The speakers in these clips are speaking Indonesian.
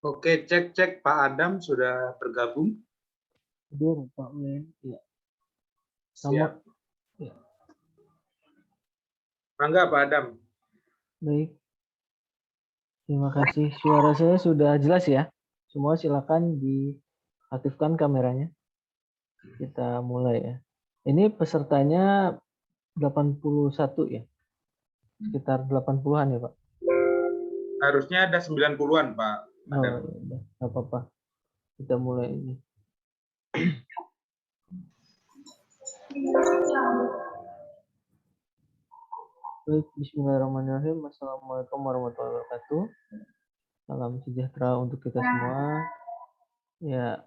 Oke, cek Pak Adam sudah bergabung. Hadir Pak Wen. Ya. Siap. Ya. Bangga Pak Adam. Baik. Terima kasih. Suara saya sudah jelas ya. Semua silakan diaktifkan kameranya. Kita mulai ya. Ini pesertanya 81 ya. Sekitar 80-an ya, Pak. Harusnya ada 90-an Pak Adam. Oh, ya udah. Nggak apa-apa. Kita mulai ini. Baik, bismillahirrahmanirrahim. Assalamualaikum warahmatullahi wabarakatuh. Salam sejahtera untuk kita semua. Ya,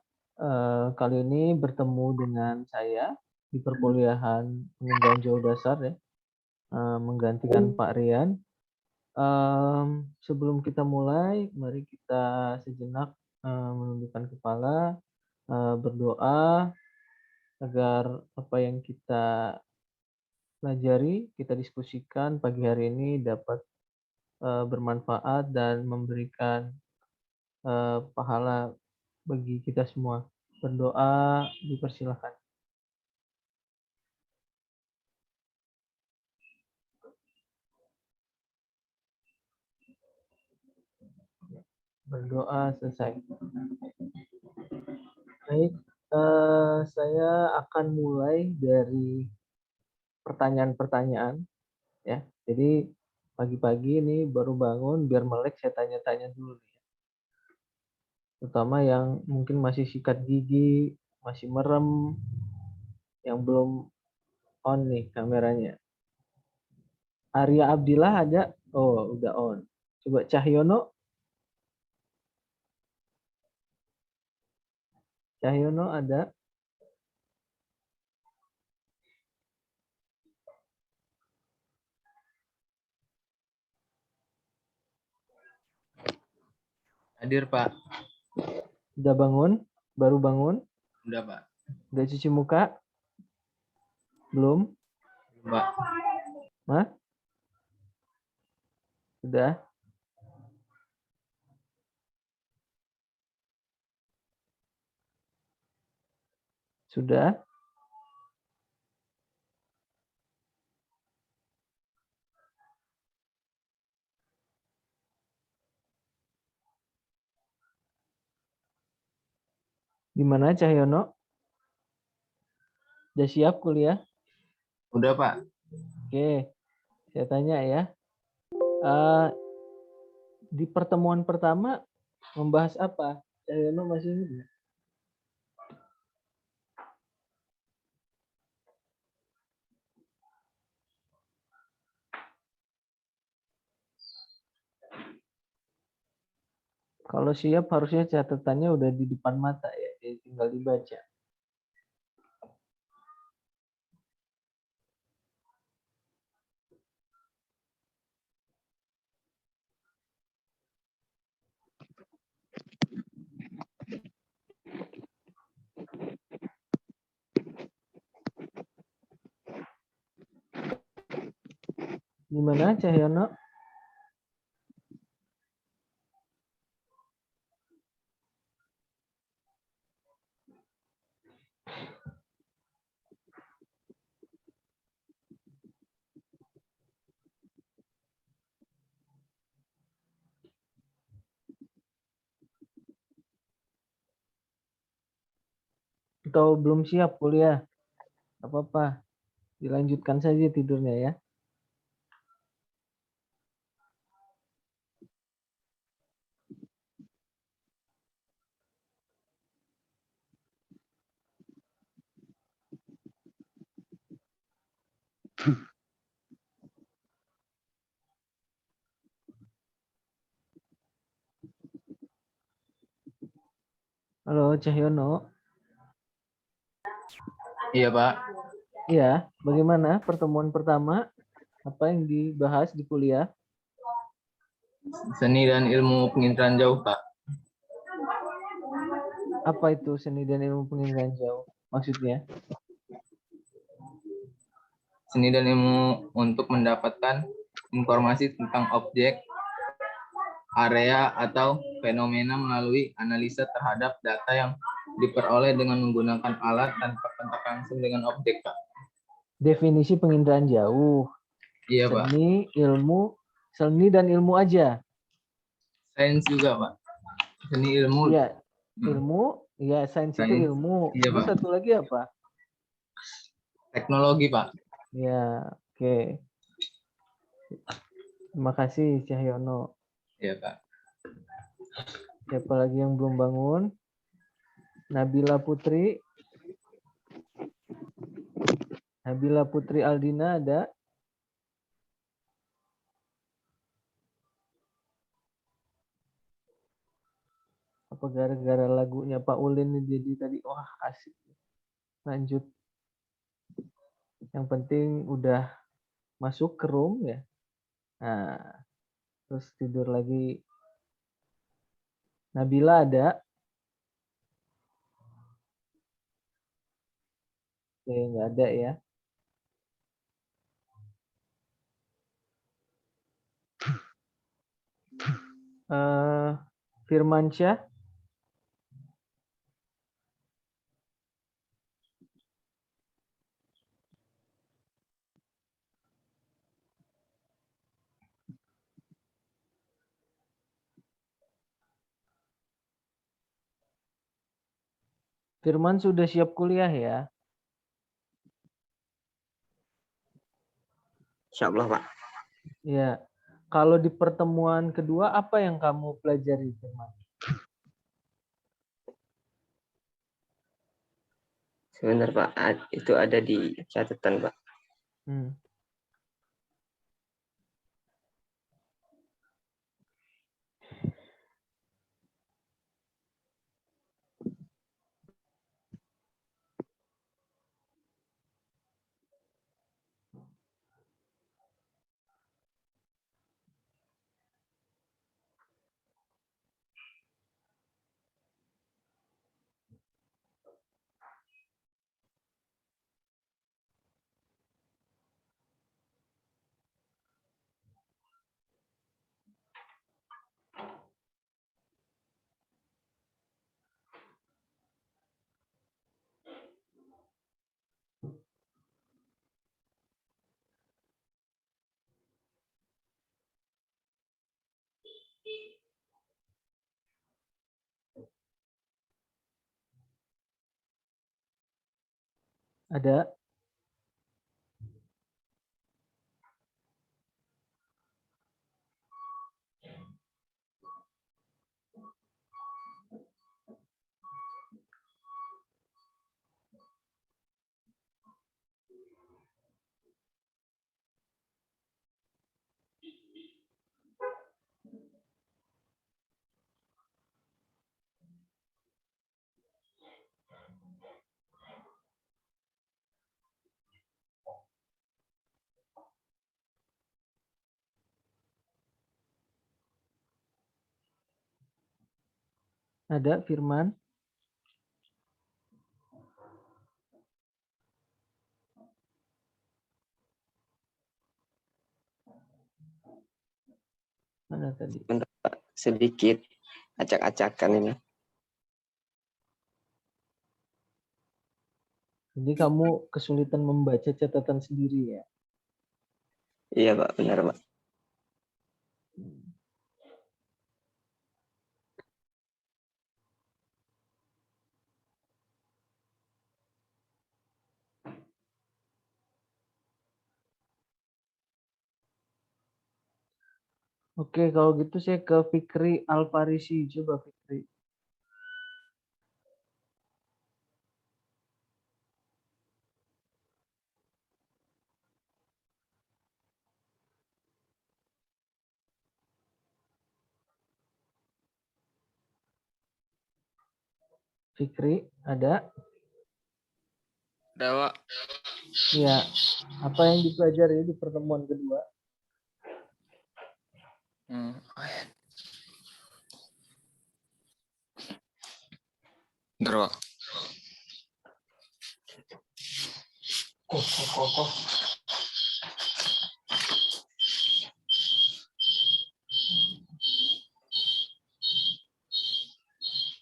kali ini bertemu dengan saya di perkuliahan pengembangan jauh dasar ya, menggantikan Pak Rian. Sebelum kita mulai, mari kita sejenak menundukkan kepala, berdoa agar apa yang kita pelajari, kita diskusikan pagi hari ini dapat bermanfaat dan memberikan pahala bagi kita semua. Berdoa dipersilakan. Berdoa selesai. Baik, saya akan mulai dari pertanyaan-pertanyaan ya. Jadi pagi-pagi ini baru bangun, biar melek saya tanya-tanya dulu nih. Terutama yang mungkin masih sikat gigi, masih merem, yang belum on nih kameranya. Arya Abdillah ada? Oh, udah on. Coba Cahyono. Cahyono ada? Hadir, Pak. Udah bangun? Baru bangun? Udah, Pak. Udah cuci muka? Belum? Pak. Hah? Udah? Sudah? Gimana Cahyono? Udah siap kuliah? Udah, Pak. Oke, saya tanya ya. Di pertemuan pertama membahas apa? Cahyono masih ingat nggak? Kalau siap harusnya catatannya udah di depan mata ya, jadi tinggal dibaca. Gimana Cahyono? Atau belum siap kuliah? Gak apa-apa, dilanjutkan saja tidurnya ya. Halo Cahyono. Iya, Pak. Iya, bagaimana pertemuan pertama? Apa yang dibahas di kuliah? Seni dan ilmu penginderaan jauh, Pak. Apa itu seni dan ilmu penginderaan jauh? Maksudnya? Seni dan ilmu untuk mendapatkan informasi tentang objek area atau fenomena melalui analisa terhadap data yang diperoleh dengan menggunakan alat tanpa kontak langsung dengan objek, Pak. Definisi penginderaan jauh. Iya, Pak. Seni dan ilmu aja. Sains juga, Pak. Seni ilmu. Iya, ilmu. Ya, sains itu Sains. ilmu. Iya, Terus Pak. satu lagi apa? Teknologi, Pak. Ya, oke. Terima kasih, Cahyono. Iya, Pak. Siapa lagi yang belum bangun? Nabila Putri. Nabila Putri Aldina ada? Apa gara-gara lagunya Pak Ulin ini jadi tadi wah asik. Lanjut. Yang penting udah masuk ke room ya. Nah, terus tidur lagi. Nabila ada? Oke, nggak ada ya. Firmansyah? Firman sudah siap kuliah ya? Insya Allah, Pak. Ya. Kalau di pertemuan kedua apa yang kamu pelajari, Firman? Sebentar, Pak. Itu ada di catatan, Pak. Ada? Ada, Firman? Mana tadi? Sebentar, Pak. Sedikit acak-acakan ini. Jadi kamu kesulitan membaca catatan sendiri ya? Iya, Pak. Benar, Pak. Oke, kalau gitu saya ke Fikri Alfarisi. Coba Fikri. Fikri, ada? Ada, Pak. Ya. Apa yang dipelajari di pertemuan kedua? Bentar, Pak.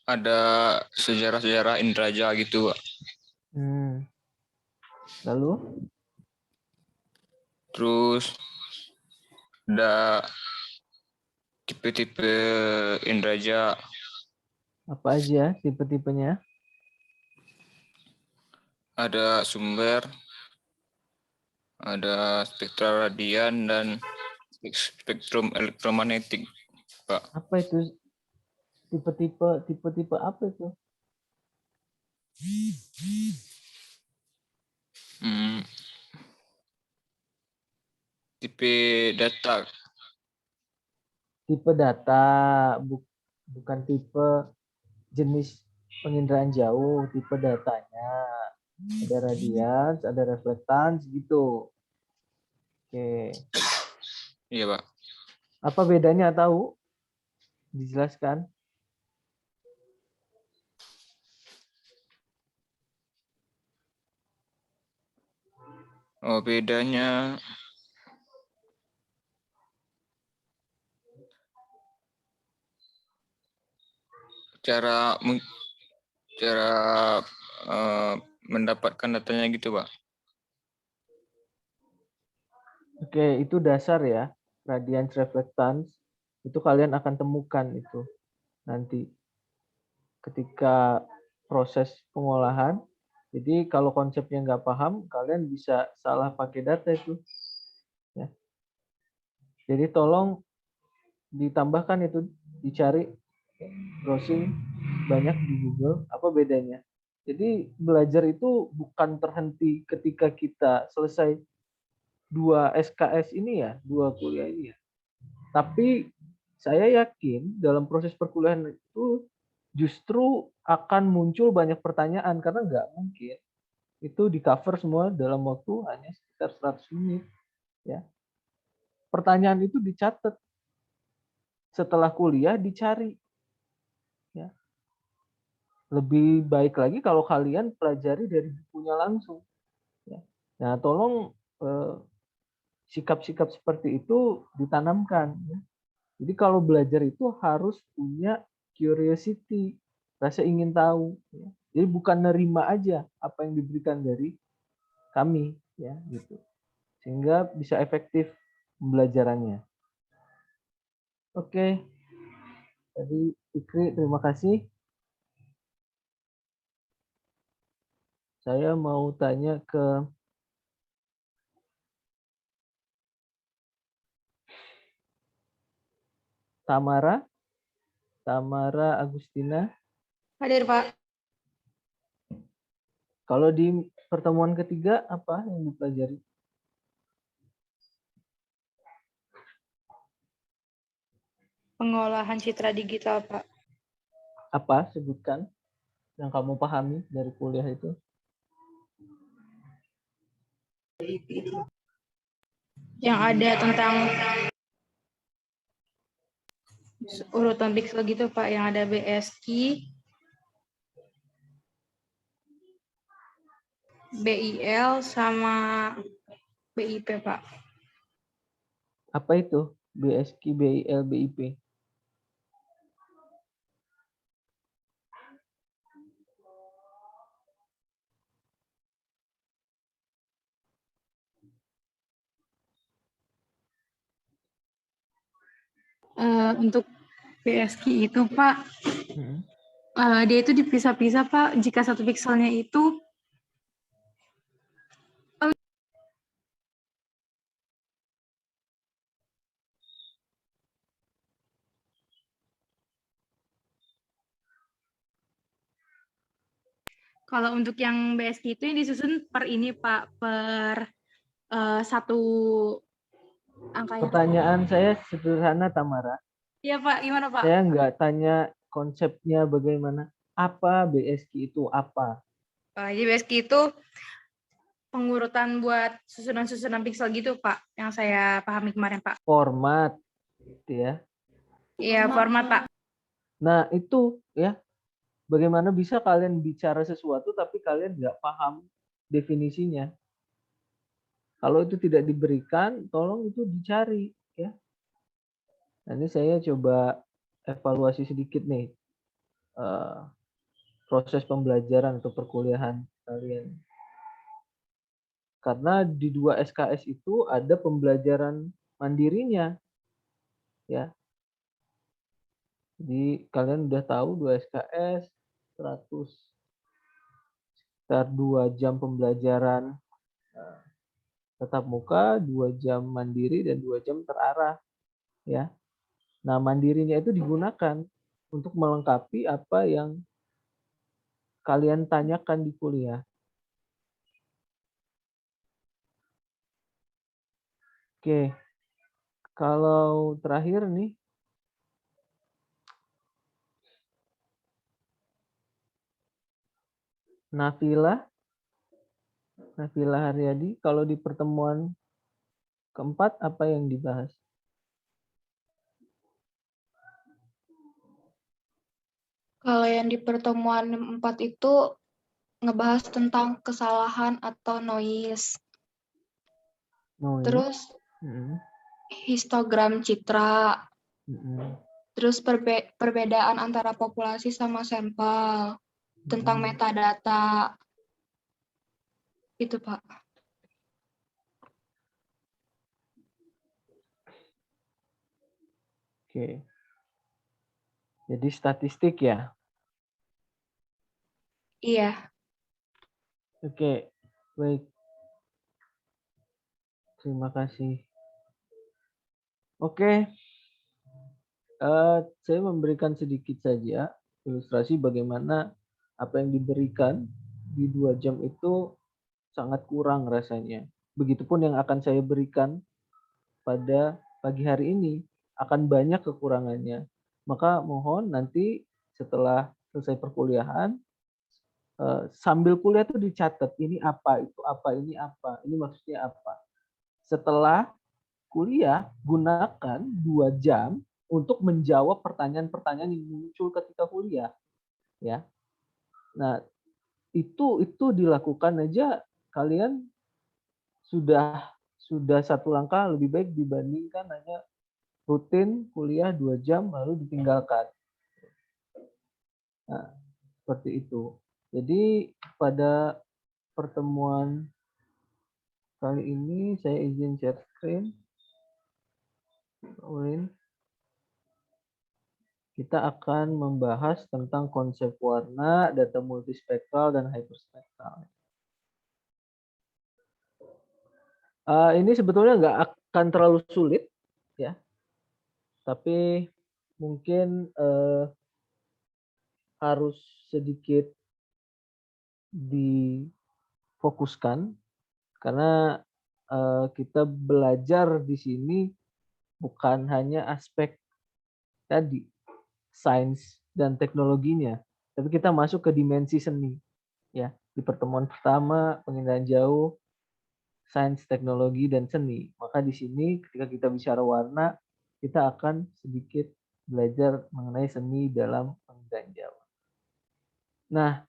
ada sejarah-sejarah Indraja gitu, Pak. Lalu Terus ada tipe-tipe Indraja, apa aja tipe-tipenya? ada sumber, ada spektra radian, dan spektrum elektromagnetik, Pak. Apa itu tipe-tipe apa itu? Tipe data. Tipe data, bukan tipe jenis penginderaan jauh, tipe datanya. Ada radians, ada reflektans gitu. Oke. Iya, Pak. Apa bedanya tahu? Dijelaskan. Oh, bedanya cara mendapatkan datanya gitu, Pak. Oke, itu dasar ya. Radians reflektans itu kalian akan temukan itu nanti ketika proses pengolahan. Jadi kalau konsepnya nggak paham, kalian bisa salah pakai data itu. Ya. Jadi tolong ditambahkan itu, dicari, browsing banyak di Google, apa bedanya. Jadi belajar itu bukan terhenti ketika kita selesai 2 SKS ini ya, 2 kuliah ini ya. Tapi saya yakin dalam proses perkuliahan itu justru akan muncul banyak pertanyaan karena nggak mungkin itu di cover semua dalam waktu hanya sekitar 100 menit ya. Pertanyaan itu dicatat, setelah kuliah dicari ya. Lebih baik lagi kalau kalian pelajari dari bukunya langsung ya. Nah, tolong sikap-sikap seperti itu ditanamkan ya. Jadi kalau belajar itu harus punya curiosity, rasa ingin tahu ya. Jadi bukan nerima aja apa yang diberikan dari kami ya gitu. Sehingga bisa efektif pembelajarannya. Oke. Tadi Fikri, terima kasih. Saya mau tanya ke Tamara. Tamara Agustina. Hadir, Pak. Kalau di pertemuan ketiga apa yang dipelajari? Pengolahan citra digital, Pak. Apa? Sebutkan yang kamu pahami dari kuliah itu. Yang ada tentang urutan pixel gitu, Pak. Yang ada BSI, BIL, sama BIP, Pak. Apa itu? BSQ, BIL, BIP. Untuk BSI itu, Pak, dia itu dipisah-pisah, Pak. Jika satu pixelnya itu kalau untuk yang BSI itu yang disusun per ini, Pak, per satu angkanya. Pertanyaan saya sederhana, Tamara. Iya, Pak. Gimana, Pak? Saya nggak tanya konsepnya bagaimana. Apa BSQ itu apa? Jadi BSI itu pengurutan buat susunan-susunan pixel gitu, Pak, yang saya pahami kemarin, Pak. Format, gitu ya. Iya, format, Pak. Nah, itu ya, bagaimana bisa kalian bicara sesuatu tapi kalian nggak paham definisinya. Kalau itu tidak diberikan, tolong itu dicari ya. Nah, ini saya coba evaluasi sedikit nih. eh, proses pembelajaran atau perkuliahan kalian. Karena di 2 SKS itu ada pembelajaran mandirinya, ya. Jadi kalian udah tahu 2 SKS 100 sekitar 2 jam pembelajaran tatap muka, 2 jam mandiri dan 2 jam terarah, ya. Nah, mandirinya itu digunakan untuk melengkapi apa yang kalian tanyakan di kuliah. Oke. Kalau terakhir nih, Nafila Haryadi, kalau di pertemuan keempat apa yang dibahas? Kalau yang di pertemuan 4 itu ngebahas tentang kesalahan atau noise. Noise. Terus histogram citra. Terus perbedaan antara populasi sama sampel. Tentang metadata. Itu, Pak. Oke. Jadi statistik ya? Iya. Oke, baik. Terima kasih. Oke, saya memberikan sedikit saja ilustrasi bagaimana apa yang diberikan di 2 jam itu sangat kurang rasanya. Begitupun yang akan saya berikan pada pagi hari ini akan banyak kekurangannya. Maka mohon nanti setelah selesai perkuliahan, sambil kuliah itu dicatat, ini apa, itu apa, ini apa, ini maksudnya apa. Setelah kuliah, gunakan 2 jam untuk menjawab pertanyaan-pertanyaan yang muncul ketika kuliah. Ya. Nah, itu dilakukan aja kalian sudah satu langkah lebih baik dibandingkan hanya rutin kuliah 2 jam lalu ditinggalkan. Nah, seperti itu. Jadi pada pertemuan kali ini saya izin share screen. Kita akan membahas tentang konsep warna, data multispektral, dan hyperspektral. Ini sebetulnya nggak akan terlalu sulit, ya. Tapi mungkin harus sedikit difokuskan karena kita belajar di sini bukan hanya aspek tadi sains dan teknologinya, tapi kita masuk ke dimensi seni, ya. Di pertemuan pertama penginderaan jauh, sains, teknologi, dan seni. Maka di sini ketika kita bicara warna, kita akan sedikit belajar mengenai seni dalam penginderaan jauh. Nah,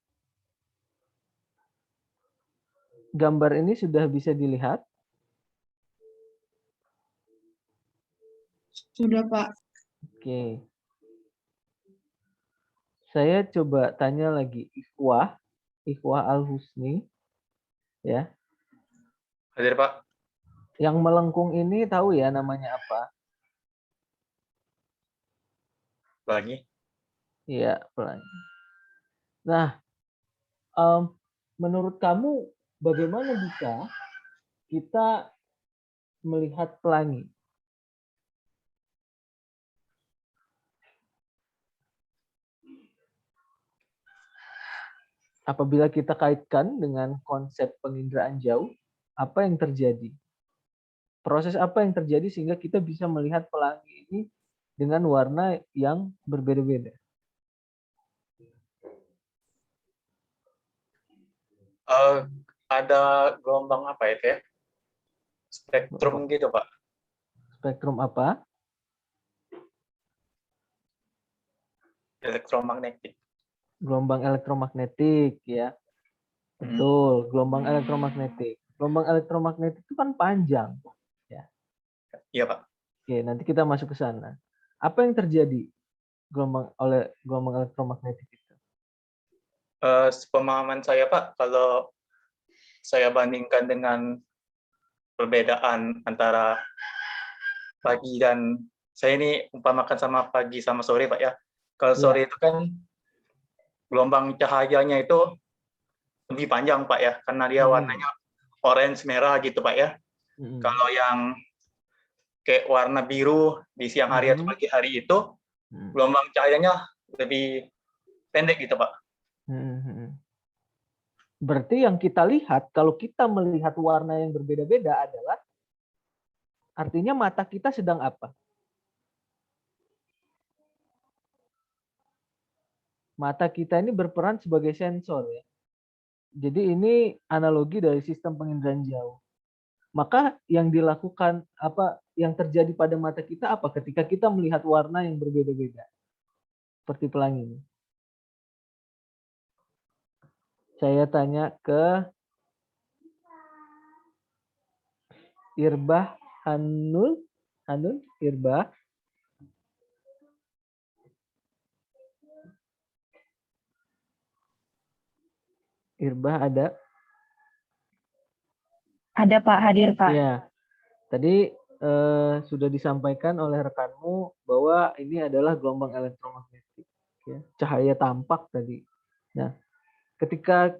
gambar ini sudah bisa dilihat? Sudah, Pak. Oke. Saya coba tanya lagi, Ikhwah Al-Husni, ya. Hadir, Pak. Yang melengkung ini tahu ya namanya apa? Pelangi. Iya, pelangi. Nah, menurut kamu bagaimana bisa kita melihat pelangi? Apabila kita kaitkan dengan konsep penginderaan jauh, apa yang terjadi? Proses apa yang terjadi sehingga kita bisa melihat pelangi ini dengan warna yang berbeda-beda? Ada gelombang apa ya, kayak spektrum gitu, Pak. Spektrum apa? Elektromagnetik. Gelombang elektromagnetik, ya. Betul, gelombang elektromagnetik. Gelombang elektromagnetik itu kan panjang, ya. Iya, Pak. Oke, nanti kita masuk ke sana. Apa yang terjadi gelombang elektromagnetik itu? Sepemahaman saya Pak, kalau saya bandingkan dengan perbedaan antara pagi dan saya ini umpamakan sama pagi sama sore Pak ya. Kalau sore itu kan gelombang cahayanya itu lebih panjang Pak ya, karena dia warnanya orange merah gitu Pak ya. Kalau yang kayak warna biru di siang hari atau pagi hari itu gelombang cahayanya lebih pendek gitu Pak. Berarti yang kita lihat, kalau kita melihat warna yang berbeda-beda adalah artinya mata kita sedang apa? Mata kita ini berperan sebagai sensor ya. Jadi ini analogi dari sistem penginderaan jauh. Maka yang dilakukan yang terjadi pada mata kita apa ketika kita melihat warna yang berbeda-beda? Seperti pelangi ini. Saya tanya ke Irbah Hanul, Irbah. Irbah ada? Ada Pak, hadir Pak. Ya, tadi sudah disampaikan oleh rekanmu bahwa ini adalah gelombang elektromagnetik, ya, cahaya tampak tadi. Nah, ketika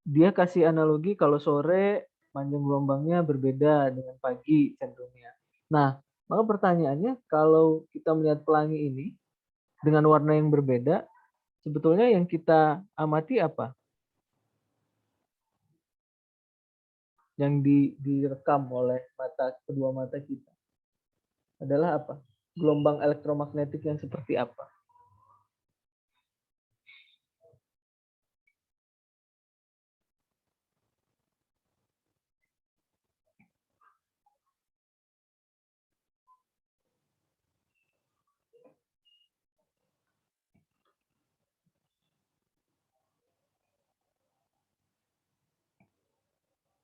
dia kasih analogi kalau sore panjang gelombangnya berbeda dengan pagi cenderungnya. Nah, maka pertanyaannya kalau kita melihat pelangi ini dengan warna yang berbeda, sebetulnya yang kita amati apa? Yang direkam oleh kedua mata kita adalah apa? Gelombang elektromagnetik yang seperti apa?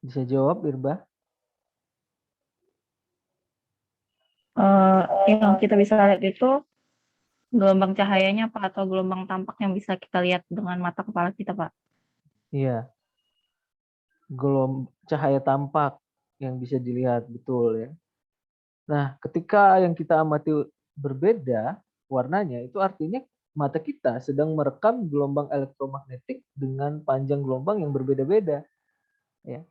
Bisa jawab, Irbah? Yang kita bisa lihat itu gelombang cahayanya Pak, atau gelombang tampak yang bisa kita lihat dengan mata kepala kita Pak. Iya. Cahaya tampak yang bisa dilihat, betul ya. Nah, ketika yang kita amati berbeda warnanya, itu artinya mata kita sedang merekam gelombang elektromagnetik dengan panjang gelombang yang berbeda-beda. Ya.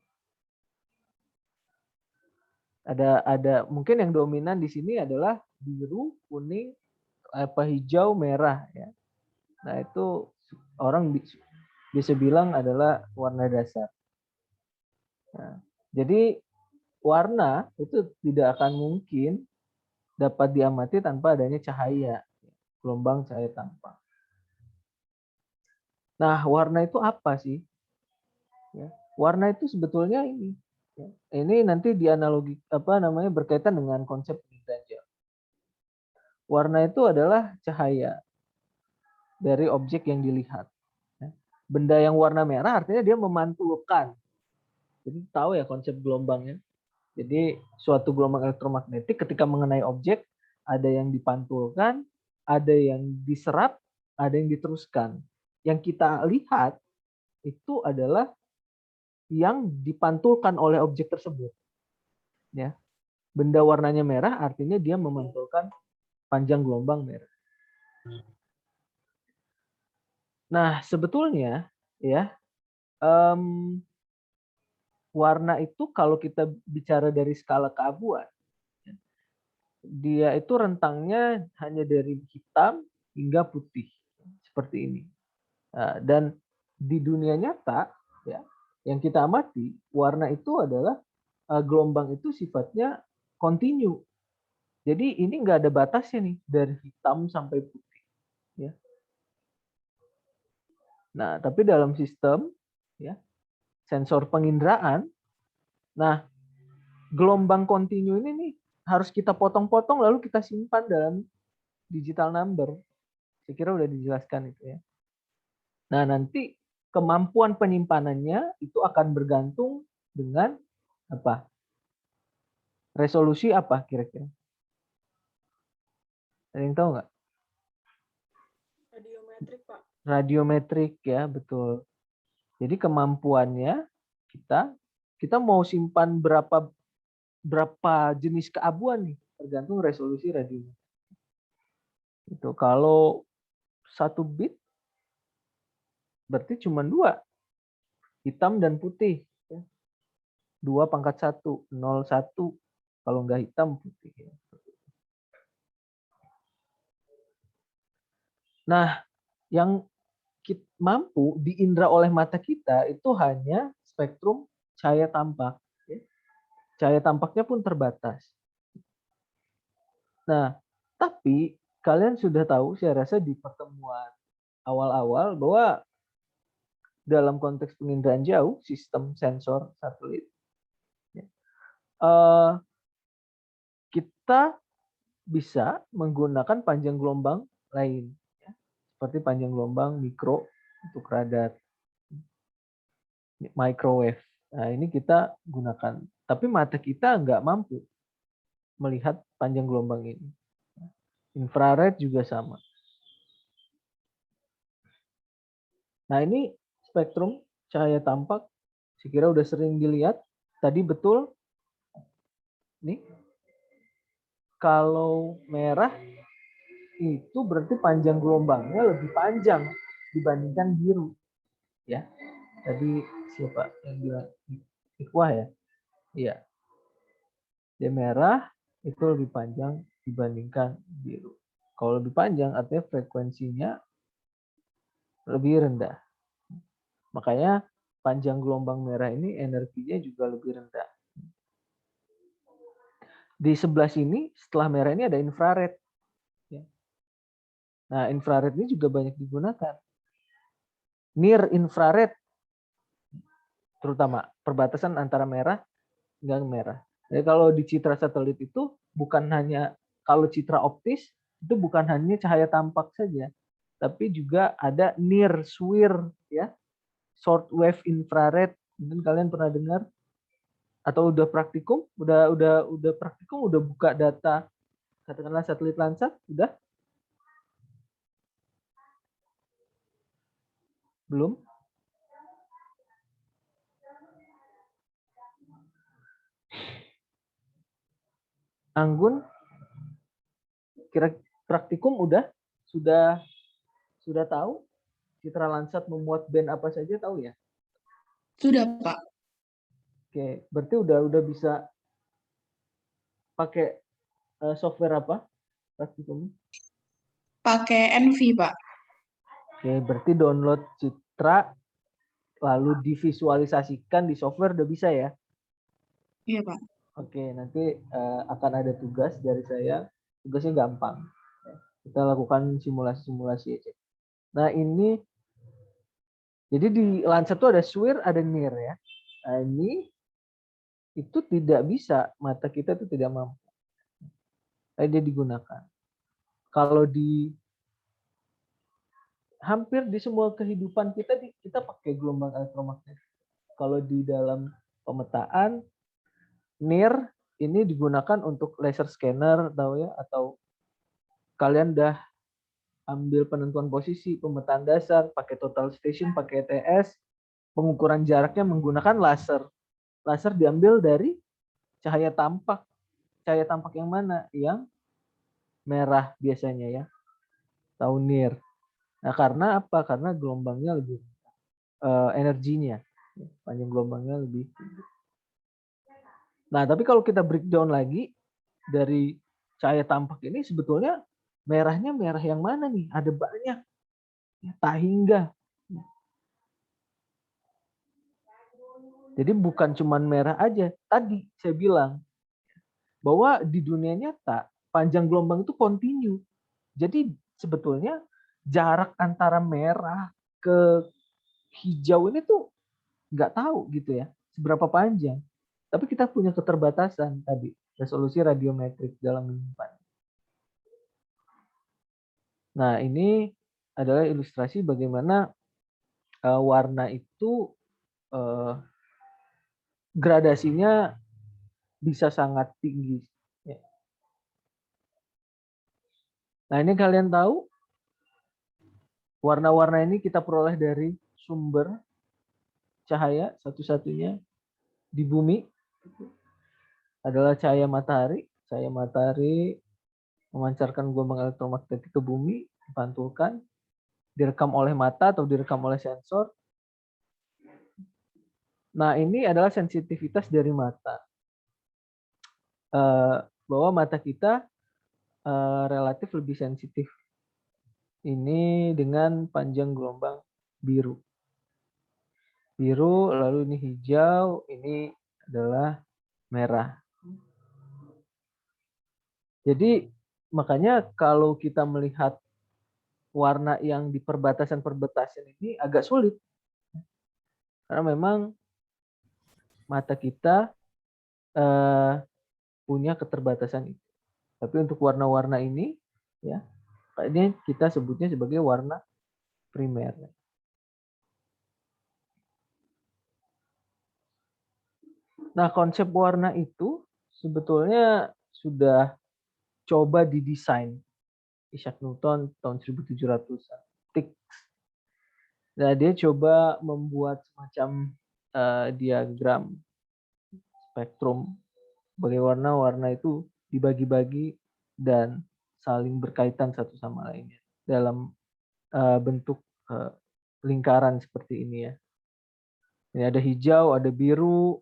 Ada mungkin yang dominan di sini adalah biru, kuning, hijau, merah ya. Nah, itu orang bisa bilang adalah warna dasar. Nah, jadi warna itu tidak akan mungkin dapat diamati tanpa adanya cahaya, gelombang cahaya tampak. Nah, warna itu apa sih? Ya, warna itu sebetulnya ini. Ya, ini nanti dianalogi berkaitan dengan konsep penginderaan jauh. Warna itu adalah cahaya dari objek yang dilihat. Ya. Benda yang warna merah artinya dia memantulkan. Jadi tahu ya konsep gelombangnya. Jadi suatu gelombang elektromagnetik ketika mengenai objek ada yang dipantulkan, ada yang diserap, ada yang diteruskan. Yang kita lihat itu adalah yang dipantulkan oleh objek tersebut. Ya. Benda warnanya merah artinya dia memantulkan panjang gelombang merah. Nah, sebetulnya ya warna itu kalau kita bicara dari skala keabuan, dia itu rentangnya hanya dari hitam hingga putih seperti ini. Dan di dunia nyata ya, yang kita amati warna itu adalah gelombang itu sifatnya kontinu. Jadi ini nggak ada batasnya nih dari hitam sampai putih. Ya. Nah, tapi dalam sistem ya sensor penginderaan, nah gelombang kontinu ini nih harus kita potong-potong lalu kita simpan dalam digital number. Saya kira udah dijelaskan itu ya. Nah, nanti kemampuan penyimpanannya itu akan bergantung dengan apa? Resolusi apa kira-kira? Ada yang tahu nggak? Radiometrik ya, betul. Jadi kemampuannya kita mau simpan berapa jenis keabuan nih, tergantung resolusi radiometrik. Itu kalau 1 bit berarti cuma 2, hitam dan putih. 2 pangkat 1, 0, 1. Kalau nggak hitam, putih. Nah, yang mampu diindra oleh mata kita itu hanya spektrum cahaya tampak. Cahaya tampaknya pun terbatas. Nah, tapi kalian sudah tahu, saya rasa di pertemuan awal-awal bahwa dalam konteks penginderaan jauh, sistem sensor satelit, kita bisa menggunakan panjang gelombang lain, seperti panjang gelombang mikro untuk radar, microwave. Nah, ini kita gunakan. Tapi mata kita nggak mampu melihat panjang gelombang ini. Infrared juga sama. Nah, ini spektrum cahaya tampak. Saya kira udah sering dilihat. Tadi betul. Nih. Kalau merah itu berarti panjang gelombangnya lebih panjang dibandingkan biru. Ya. Tadi siapa yang bilang? Ikhwah ya? Iya. Dia merah itu lebih panjang dibandingkan biru. Kalau lebih panjang artinya frekuensinya lebih rendah. Makanya panjang gelombang merah ini energinya juga lebih rendah. Di sebelah sini setelah merah ini ada infrared. Nah, infrared ini juga banyak digunakan. Near infrared, terutama perbatasan antara merah dengan merah. Jadi kalau di citra satelit itu bukan hanya, kalau citra optis itu bukan hanya cahaya tampak saja, tapi juga ada near SWIR ya, short wave infrared. Mungkin kalian pernah dengar atau udah praktikum, udah praktikum, udah buka data katakanlah satelit Landsat, udah? Belum? Anggun, kira praktikum udah? Sudah tahu citra Landsat memuat band apa saja, tahu ya? Sudah, Pak. Oke, berarti udah bisa pakai software apa praktikum? Pakai NV, Pak. Oke, berarti download citra lalu divisualisasikan di software udah bisa ya? Iya, Pak. Oke, nanti akan ada tugas dari saya. Tugasnya gampang. Kita lakukan simulasi-simulasi aja. Nah, ini jadi di Landsat itu ada SWIR, ada NIR ya. Nah, ini itu tidak bisa, mata kita itu tidak mampu. Tapi dia digunakan. Kalau di hampir di semua kehidupan kita pakai gelombang elektromagnetik. Kalau di dalam pemetaan, NIR ini digunakan untuk laser scanner, tahu ya, atau kalian udah ambil penentuan posisi, pemetaan dasar, pakai total station, pakai ETS, pengukuran jaraknya menggunakan laser. Laser diambil dari cahaya tampak. Cahaya tampak yang mana? Yang merah biasanya ya. Tahu NIR. Nah, karena apa? Karena gelombangnya lebih energinya, panjang gelombangnya lebih tinggi. Nah, tapi kalau kita breakdown lagi dari cahaya tampak ini sebetulnya merahnya merah yang mana nih? Ada banyak. Tak hingga. Jadi bukan cuman merah aja. Tadi saya bilang bahwa di dunia nyata panjang gelombang itu kontinu. Jadi sebetulnya jarak antara merah ke hijau ini tuh nggak tahu gitu ya seberapa panjang. Tapi kita punya keterbatasan tadi, resolusi radiometrik dalam menyimpan. Nah, ini adalah ilustrasi bagaimana warna itu gradasinya bisa sangat tinggi. Nah, ini kalian tahu Warna-warna ini kita peroleh dari sumber cahaya satu-satunya di bumi adalah cahaya matahari. Cahaya matahari memancarkan gelombang elektromagnetik ke bumi, dipantulkan, direkam oleh mata atau direkam oleh sensor. Nah, ini adalah sensitivitas dari mata. Bahwa mata kita relatif lebih sensitif. Ini dengan panjang gelombang biru. Biru, lalu ini hijau, ini adalah merah. Jadi makanya kalau kita melihat warna yang di perbatasan-perbatasan ini agak sulit. Karena memang mata kita punya keterbatasan itu. Tapi untuk warna-warna ini, ya, ini kita sebutnya sebagai warna primer. Nah, konsep warna itu sebetulnya sudah coba didesain Isaac Newton tahun 1700-an. Nah, dia coba membuat semacam diagram spektrum bagaimana warna itu dibagi-bagi dan saling berkaitan satu sama lainnya dalam bentuk lingkaran seperti ini ya. Ini ada hijau, ada biru.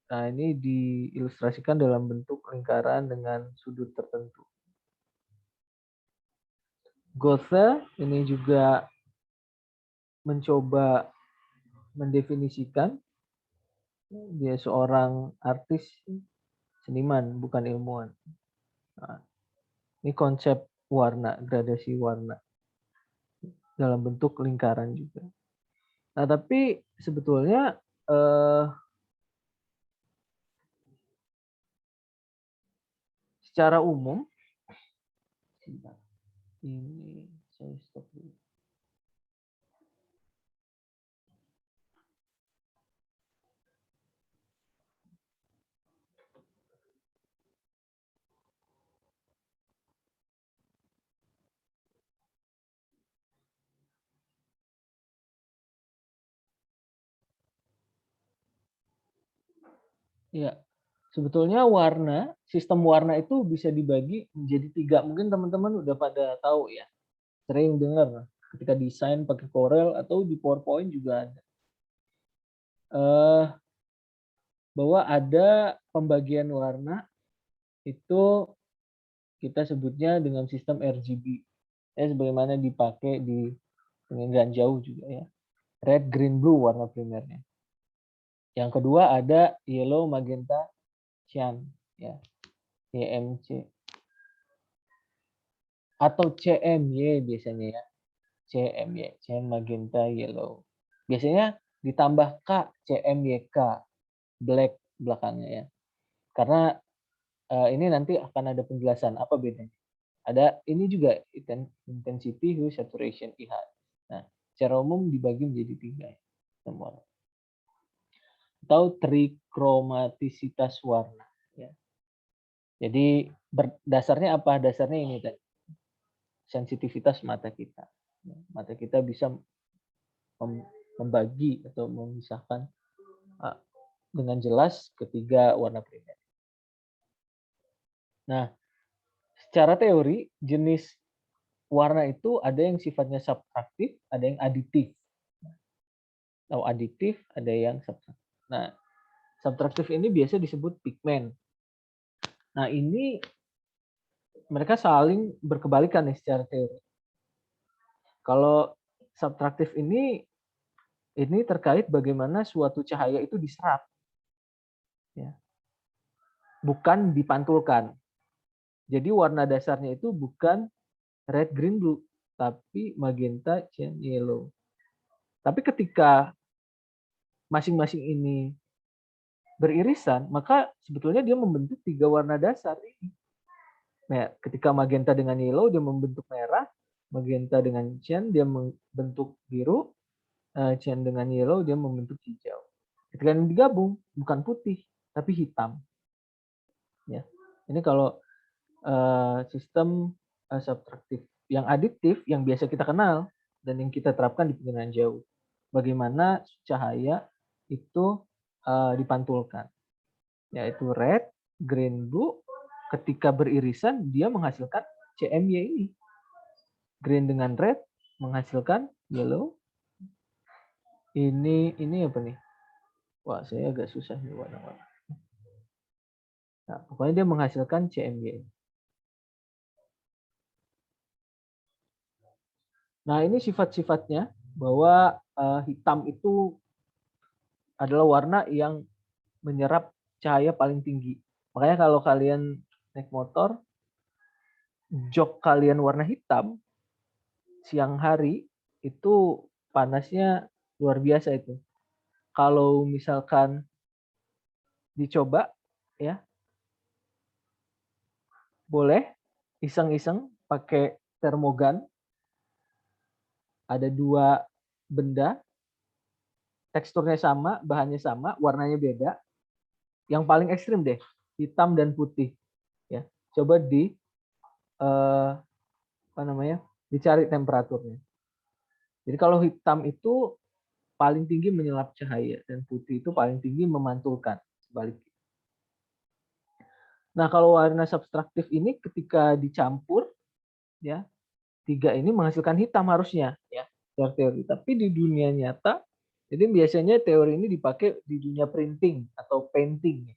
Nah, ini diilustrasikan dalam bentuk lingkaran dengan sudut tertentu. Goethe ini juga mencoba mendefinisikan, dia seorang artis, seniman, bukan ilmuwan. Nah, ini konsep warna, gradasi warna dalam bentuk lingkaran juga. Nah, tapi sebetulnya secara umum, ini saya stop dulu. Ya, sebetulnya warna, sistem warna itu bisa dibagi menjadi 3. Mungkin teman-teman udah pada tahu ya. Sering dengar ketika desain pakai Corel atau di PowerPoint juga ada. Bahwa ada pembagian warna itu kita sebutnya dengan sistem RGB. Ya, sebagaimana dipakai di penginderaan jauh juga ya. Red, green, blue warna primernya. Yang kedua ada yellow, magenta, cyan, ya, YMC. Atau CMY biasanya ya. CMY, cyan, magenta, yellow. Biasanya ditambah K, CMYK, black belakangnya ya. Karena ini nanti akan ada penjelasan apa bedanya. Ada ini juga intensity, hue, saturation, IH. Nah, secara umum dibagi menjadi 3 ya, semua. Atau trikromatisitas warna ya. Jadi dasarnya apa? Dasarnya ini tadi. Sensitivitas mata kita. Mata kita bisa membagi atau memisahkan dengan jelas ketiga warna primer. Nah, secara teori jenis warna itu ada yang sifatnya subtraktif, ada yang aditif. Atau aditif, ada yang subtraktif. Nah, subtraktif ini biasa disebut pigmen. Nah, ini mereka saling berkebalikan nih secara teori. Kalau subtraktif ini terkait bagaimana suatu cahaya itu diserap. Ya. Bukan dipantulkan. Jadi warna dasarnya itu bukan red, green, blue, tapi magenta, cyan, yellow. Tapi ketika masing-masing ini beririsan, maka sebetulnya dia membentuk 3 warna dasar ini. Nah, ketika magenta dengan yellow dia membentuk merah, magenta dengan cyan dia membentuk biru, cyan dengan yellow dia membentuk hijau. Ketika ini digabung bukan putih tapi hitam. Ya, ini kalau sistem subtraktif. Yang aditif yang biasa kita kenal dan yang kita terapkan di penginderaan jauh. Bagaimana cahaya itu dipantulkan, yaitu red, green, blue. Ketika beririsan dia menghasilkan CMY ini. Green dengan red menghasilkan yellow. Ini apa nih? Wah, saya agak susah nih warna-warna. Nah, pokoknya dia menghasilkan CMY. Nah, ini sifat-sifatnya bahwa hitam itu adalah warna yang menyerap cahaya paling tinggi. Makanya kalau kalian naik motor, jok kalian warna hitam, siang hari itu panasnya luar biasa itu. Kalau misalkan dicoba, ya, boleh iseng-iseng pakai termogan. Ada 2 benda, teksturnya sama, bahannya sama, warnanya beda. Yang paling ekstrim deh, hitam dan putih. Ya, coba dicari temperaturnya. Jadi kalau hitam itu paling tinggi menyerap cahaya dan putih itu paling tinggi memantulkan. Sebaliknya. Nah, kalau warna subtraktif ini ketika dicampur, ya, 3 ini menghasilkan hitam harusnya, ya, secara teori. Tapi di dunia nyata, jadi biasanya teori ini dipakai di dunia printing atau painting,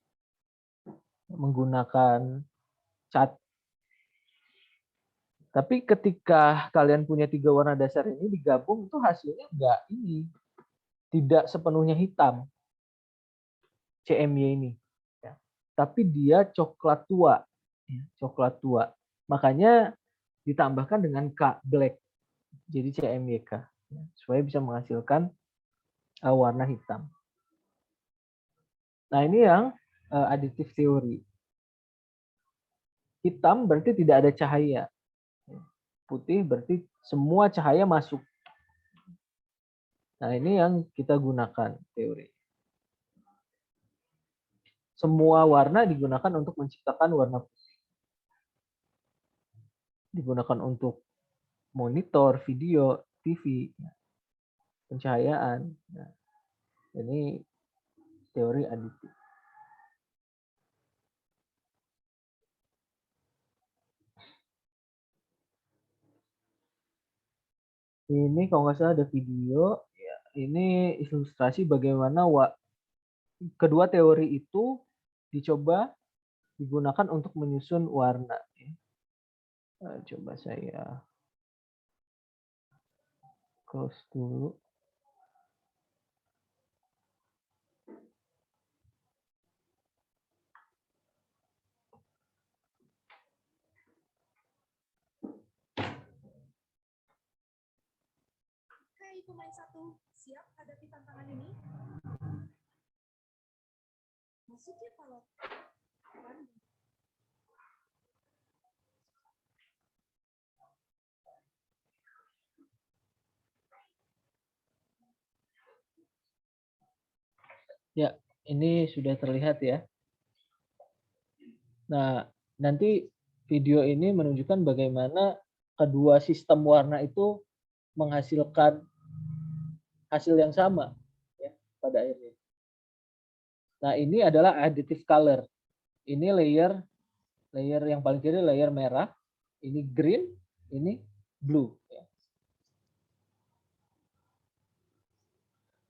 menggunakan cat. Tapi ketika kalian punya 3 warna dasar ini digabung, itu hasilnya tidak sepenuhnya hitam, CMY ini. Ya. Tapi dia coklat tua, ya, coklat tua. Makanya ditambahkan dengan K, black. Jadi CMYK, ya, supaya bisa menghasilkan warna hitam. Nah, ini yang aditif teori. Hitam berarti tidak ada cahaya. Putih berarti semua cahaya masuk. Nah, ini yang kita gunakan teori. Semua warna digunakan untuk menciptakan warna putih. Digunakan untuk monitor, video, TV, pencahayaan. Nah, ini teori aditif. Ini kalau nggak salah ada video. Ya, ini ilustrasi bagaimana kedua teori itu dicoba digunakan untuk menyusun warna. Coba saya close dulu. Hai pemain 1, siap hadapi tantangan ini? Masuk ya kalau Ya, ini sudah terlihat ya. Nah, nanti video ini menunjukkan bagaimana kedua sistem warna itu menghasilkan hasil yang sama, ya, pada akhirnya. Nah, ini adalah additive color. Ini layer yang paling kiri layer merah, ini green, ini blue. Ya.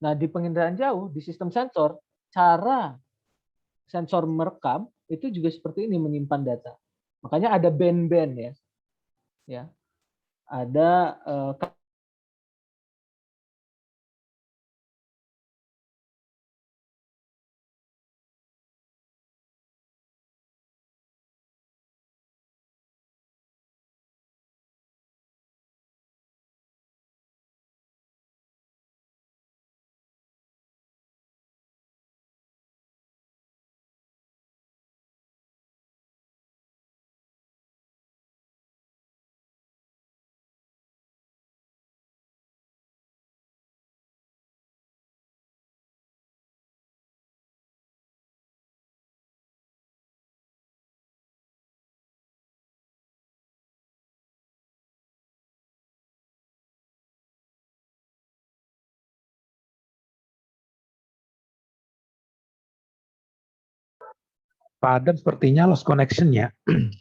Nah, di penginderaan jauh, di sistem sensor, cara sensor merekam itu juga seperti ini, menyimpan data. Makanya ada band-band, ya. Ya. Ada Pak Adam sepertinya lost connection ya.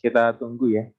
Kita tunggu ya.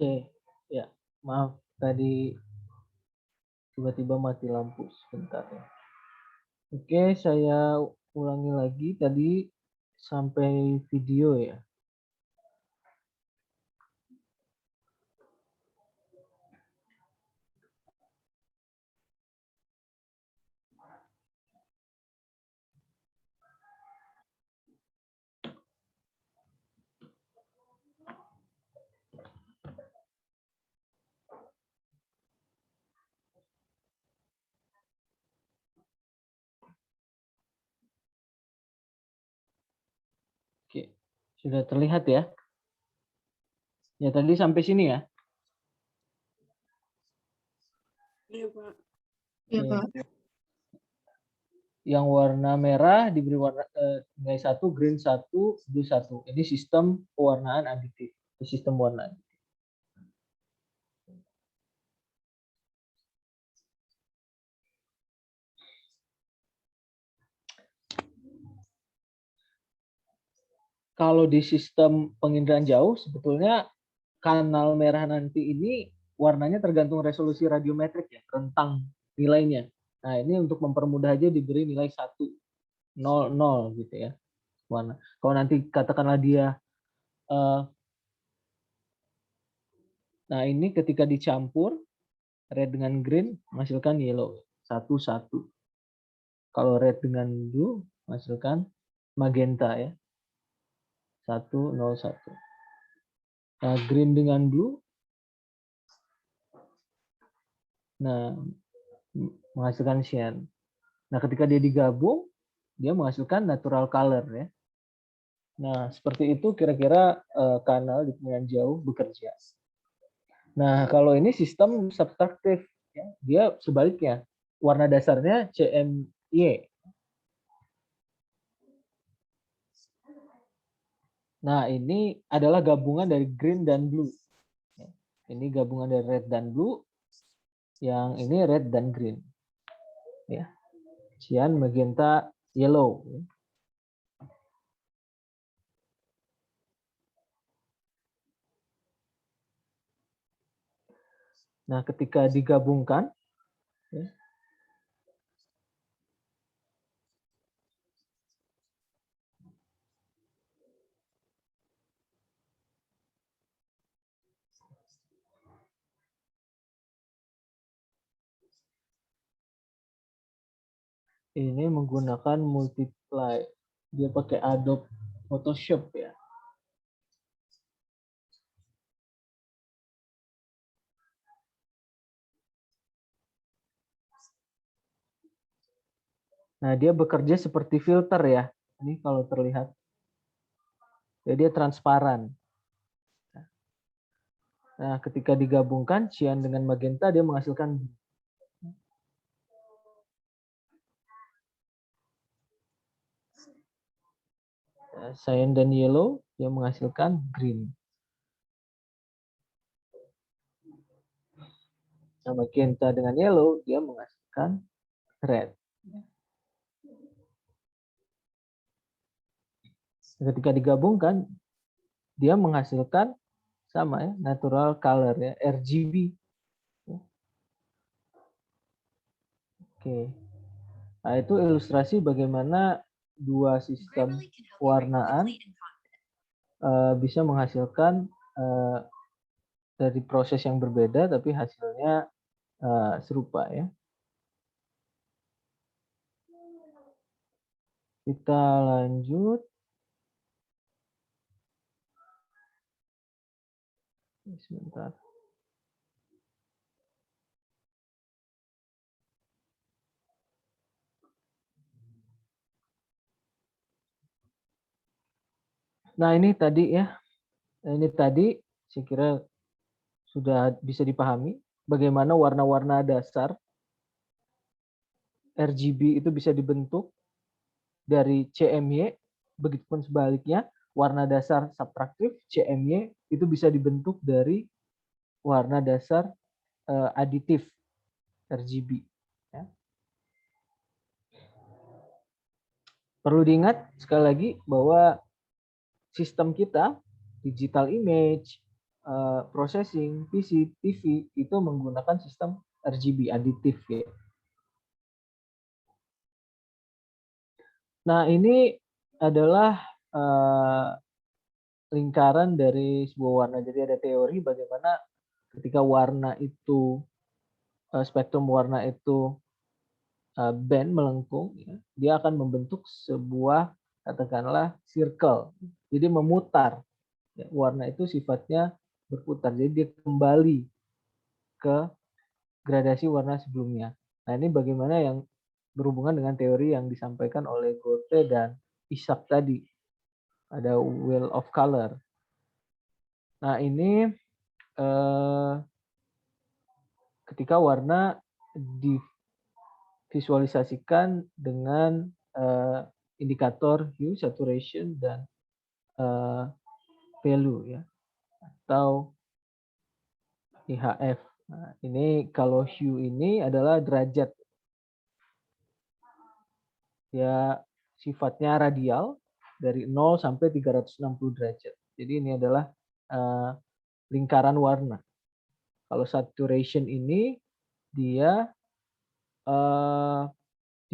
Oke, ya maaf tadi tiba-tiba mati lampu sebentar ya. Oke, saya ulangi lagi tadi sampai video ya. Oke, sudah terlihat ya? Ya tadi sampai sini ya. Iya, Pak. Iya, Oke. Pak. Yang warna merah diberi warna nilai 1, green 1, blue 1. Ini sistem pewarnaan aditif, sistem warna. Kalau di sistem penginderaan jauh, sebetulnya kanal merah nanti ini warnanya tergantung resolusi radiometrik ya, rentang nilainya. Nah, ini untuk mempermudah aja diberi nilai 1, 0, 0 gitu ya. Warna. Kalau nanti katakanlah dia nah ini ketika dicampur red dengan green menghasilkan yellow 1, 1. Kalau red dengan blue menghasilkan magenta ya. 1, 0, 1. Nah, green dengan blue nah menghasilkan cyan. Nah, ketika dia digabung dia menghasilkan natural color ya. Nah, seperti itu kira-kira kanal di penginderaan jauh bekerja. Nah, kalau ini sistem subtraktif ya, dia sebaliknya. Warna dasarnya CMY. Nah, ini adalah gabungan dari green dan blue. Ini gabungan dari red dan blue. Yang ini red dan green. Ya. Cyan, magenta, yellow. Nah, ketika digabungkan, ya, ini menggunakan multiply. Dia pakai Adobe Photoshop ya. Nah, dia bekerja seperti filter ya. Ini kalau terlihat. Jadi dia transparan. Nah, ketika digabungkan cyan dengan magenta dia menghasilkan cyan dan yellow dia menghasilkan green. Nah, magenta dengan yellow dia menghasilkan red. Ketika digabungkan dia menghasilkan sama ya, natural color ya, RGB. Oke. Nah, itu ilustrasi bagaimana dua sistem pewarnaan bisa menghasilkan dari proses yang berbeda tapi hasilnya serupa ya. Kita lanjut. Sebentar. Nah, ini tadi ya. Ini tadi saya kira sudah bisa dipahami bagaimana warna-warna dasar RGB itu bisa dibentuk dari CMY, begitupun sebaliknya warna dasar subtraktif CMY itu bisa dibentuk dari warna dasar aditif RGB. Ya. Perlu diingat sekali lagi bahwa sistem kita digital image, processing, PC, TV itu menggunakan sistem RGB aditif ya. Nah, ini adalah lingkaran dari sebuah warna. Jadi ada teori bagaimana ketika warna itu, spektrum warna itu band melengkung, ya, dia akan membentuk sebuah katakanlah circle. Jadi memutar. Ya, warna itu sifatnya berputar. Jadi dia kembali ke gradasi warna sebelumnya. Nah, ini bagaimana yang berhubungan dengan teori yang disampaikan oleh Goethe dan Isaac tadi. Ada wheel of color. Nah, ini ketika warna divisualisasikan dengan indikator hue, saturation, dan value ya, atau IHF. Nah, ini kalau hue ini adalah derajat. Ya, sifatnya radial dari 0 sampai 360 derajat. Jadi ini adalah lingkaran warna. Kalau saturation ini dia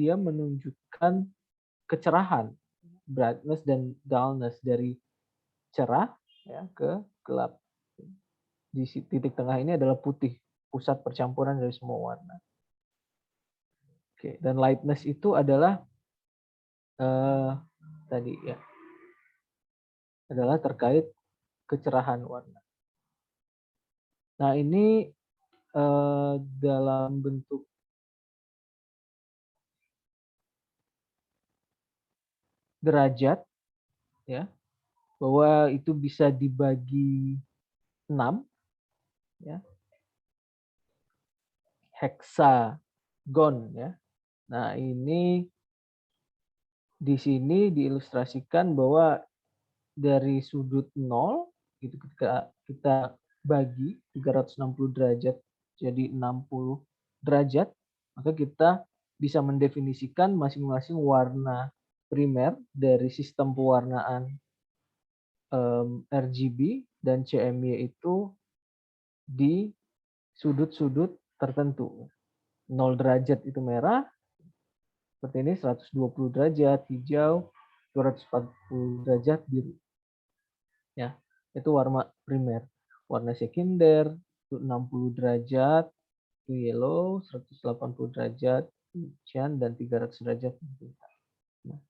menunjukkan kecerahan, brightness dan dullness dari cerah ya ke gelap. Di titik tengah ini adalah putih, pusat percampuran dari semua warna. Oke, dan lightness itu adalah tadi ya, adalah terkait kecerahan warna. Nah, ini dalam bentuk derajat ya, bahwa itu bisa dibagi 6 ya. Heksagon ya. Nah, ini di sini diilustrasikan bahwa dari sudut 0 gitu, ketika kita bagi 360 derajat jadi 60 derajat, maka kita bisa mendefinisikan masing-masing warna primer dari sistem pewarnaan RGB dan CMY itu di sudut-sudut tertentu. 0 derajat itu merah, seperti ini 120 derajat hijau, 240 derajat biru. Ya, itu warna primer. Warna sekunder itu 60 derajat itu yellow, 180 derajat cyan, dan 300 derajat itu hitam. Nah,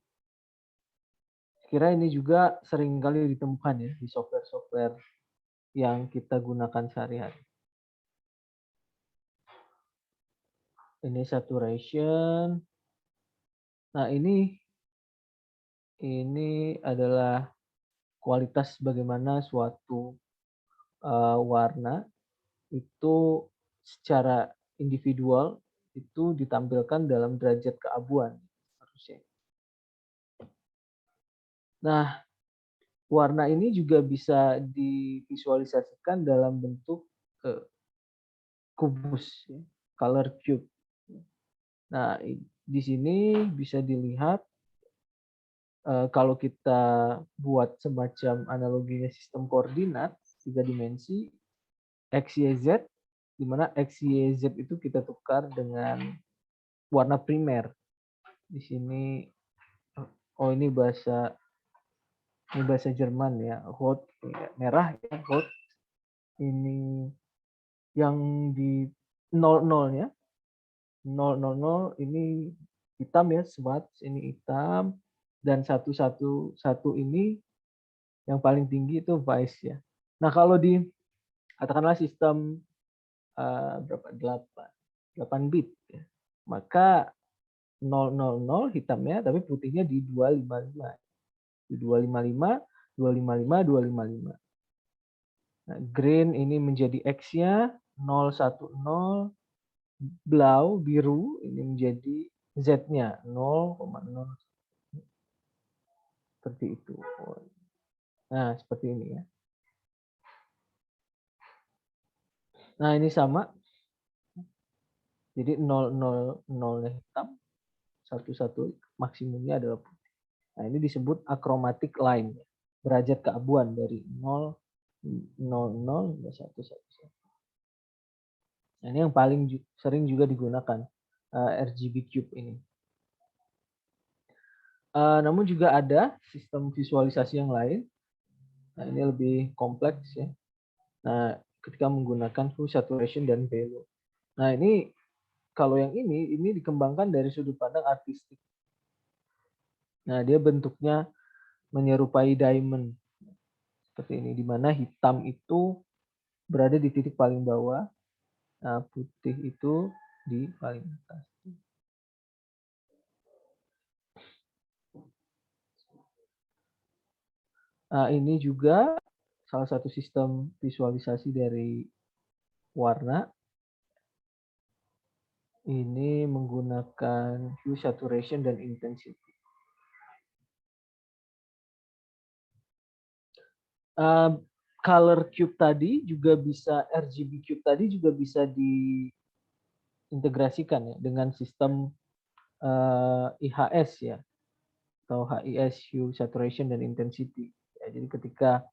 kira ini juga sering kali ditemukan ya di software-software yang kita gunakan sehari-hari. Ini saturation. Nah, ini adalah kualitas bagaimana suatu warna itu secara individual itu ditampilkan dalam derajat keabuan harusnya. Nah, warna ini juga bisa divisualisasikan dalam bentuk kubus, ya, color cube. Nah, di sini bisa dilihat kalau kita buat semacam analoginya sistem koordinat 3 dimensi X, Y, Z, di mana X, Y, Z itu kita tukar dengan warna primer. Di sini, oh ini bahasa Jerman ya, rot, merah ya, rot. Ini yang di 00-nya, 000 ini hitam ya, smart, ini hitam, dan 111 ini yang paling tinggi itu vice ya. Nah, kalau di katakanlah sistem berapa 8 bit ya, maka 000 hitamnya tapi putihnya di 255. Di 255, 255, 255. Nah, green ini menjadi X-nya, 010, blau, biru ini menjadi Z-nya, 0,0. Seperti itu. Nah, seperti ini ya. Nah, ini sama. Jadi 000-nya hitam, 11 maksimumnya adalah putih. Nah, ini disebut achromatic line, derajat keabuan dari 0, 00 hingga 111. Nah, ini yang paling sering juga digunakan RGB cube ini. Namun juga ada sistem visualisasi yang lain. Nah, ini lebih kompleks ya. Nah, ketika menggunakan full saturation dan value. Nah, ini kalau yang ini dikembangkan dari sudut pandang artistik. Nah, dia bentuknya menyerupai diamond. Seperti ini, di mana hitam itu berada di titik paling bawah, nah, putih itu di paling atas. Nah, ini juga salah satu sistem visualisasi dari warna. Ini menggunakan hue, saturation, dan intensity. Color cube tadi juga bisa, RGB cube tadi juga bisa diintegrasikan ya dengan sistem IHS ya, atau HIS, hue, saturation, dan intensity. Ya, jadi ketika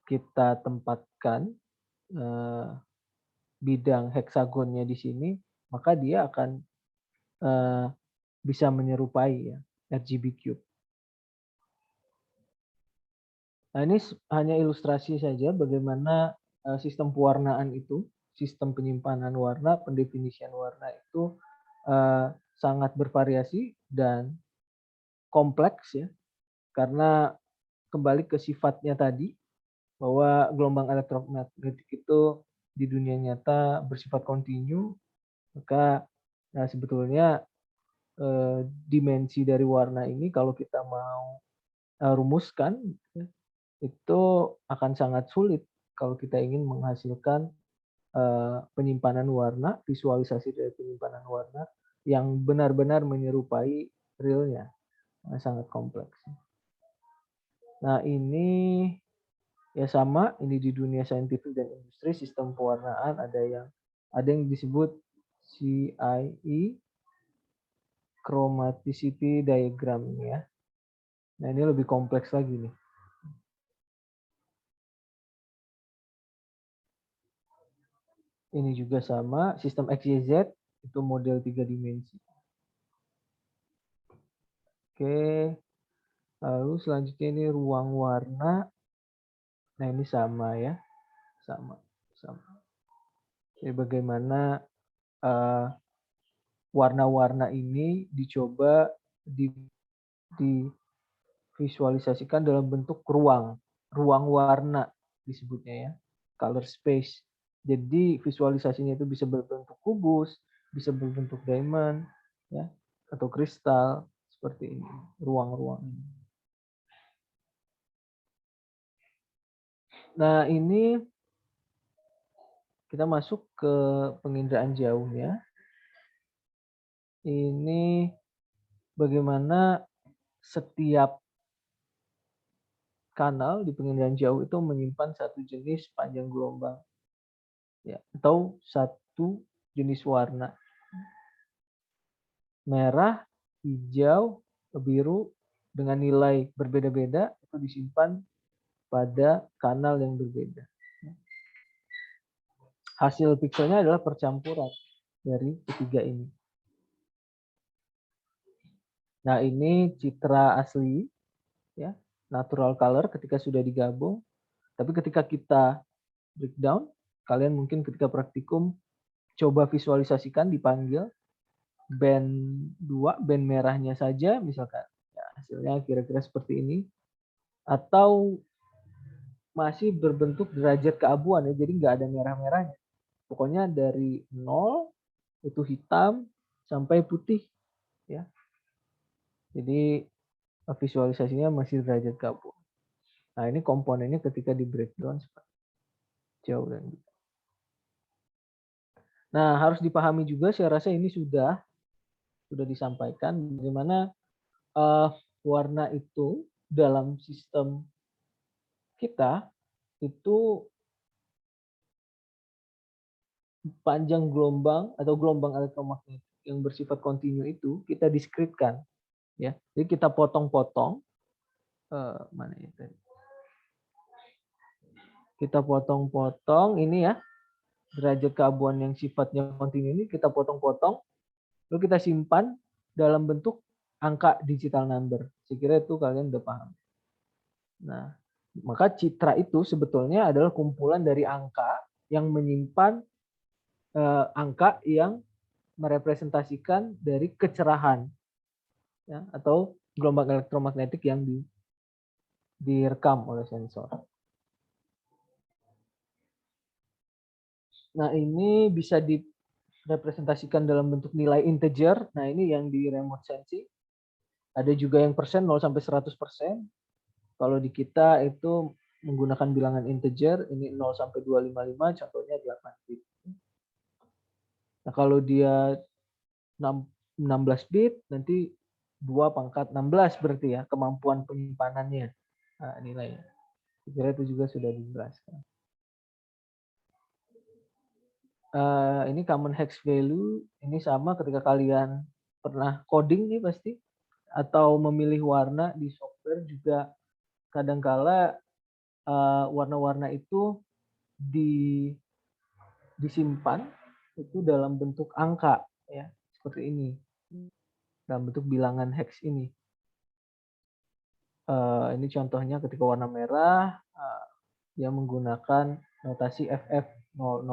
kita tempatkan bidang heksagonnya di sini, maka dia akan bisa menyerupai ya RGB cube. Nah, ini hanya ilustrasi saja bagaimana sistem pewarnaan itu, sistem penyimpanan warna, pendefinisian warna itu sangat bervariasi dan kompleks ya, karena kembali ke sifatnya tadi, bahwa gelombang elektromagnetik itu di dunia nyata bersifat kontinu, maka sebetulnya dimensi dari warna ini kalau kita mau rumuskan itu akan sangat sulit kalau kita ingin menghasilkan penyimpanan warna, visualisasi dari penyimpanan warna yang benar-benar menyerupai realnya. Sangat kompleks. Nah, ini ya sama, ini di dunia saintifik dan industri, sistem pewarnaan ada yang disebut CIE, chromaticity diagram ya. Nah, ini lebih kompleks lagi nih. Ini juga sama, sistem XYZ itu model 3 dimensi. Oke, lalu selanjutnya ini ruang warna. Nah, ini sama ya, sama. Jadi bagaimana warna-warna ini dicoba divisualisasikan dalam bentuk ruang warna disebutnya ya, color space. Jadi visualisasinya itu bisa berbentuk kubus, bisa berbentuk diamond, ya, atau kristal seperti ini, ruang-ruang ini. Nah, ini kita masuk ke penginderaan jauhnya. Ini bagaimana setiap kanal di penginderaan jauh itu menyimpan satu jenis panjang gelombang, ya, atau satu jenis warna. Merah, hijau, biru dengan nilai berbeda-beda itu disimpan pada kanal yang berbeda. Hasil pikselnya adalah percampuran dari ketiga ini. Nah, ini citra asli, ya, natural color ketika sudah digabung. Tapi ketika kita breakdown, kalian mungkin ketika praktikum coba visualisasikan dipanggil band 2, band merahnya saja misalkan. Ya, hasilnya kira-kira seperti ini. Atau masih berbentuk derajat keabuan ya, jadi nggak ada merah-merahnya. Pokoknya dari 0 itu hitam sampai putih ya. Jadi visualisasinya masih derajat keabuan. Nah, ini komponennya ketika di breakdown jauh dan gitu. Nah, harus dipahami juga, saya rasa ini sudah disampaikan bagaimana warna itu dalam sistem kita itu panjang gelombang atau gelombang elektromagnetik yang bersifat kontinu itu kita diskretkan, ya. Jadi kita potong-potong, mana ya tadi? Kita potong-potong ini ya, derajat keabuan yang sifatnya kontinu ini kita potong-potong, lalu kita simpan dalam bentuk angka digital number. Saya kira itu kalian udah paham. Nah, maka citra itu sebetulnya adalah kumpulan dari angka yang menyimpan angka yang merepresentasikan dari kecerahan, ya, atau gelombang elektromagnetik yang direkam oleh sensor. Nah, ini bisa direpresentasikan dalam bentuk nilai integer. Nah, ini yang di remote sensing. Ada juga yang persen 0 sampai 100%. Kalau di kita itu menggunakan bilangan integer, ini 0 sampai 255, contohnya 8 bit. Nah, kalau dia 16 bit, nanti 2 pangkat 16 berarti ya, kemampuan penyimpanannya. Nah, nilainya. Kira itu juga sudah dijelaskan. Ini common hex value, ini sama ketika kalian pernah coding nih pasti, atau memilih warna di software juga kadangkala warna-warna itu disimpan itu dalam bentuk angka ya, seperti ini, dalam bentuk bilangan hex ini. Ini contohnya ketika warna merah dia menggunakan notasi FF 0000.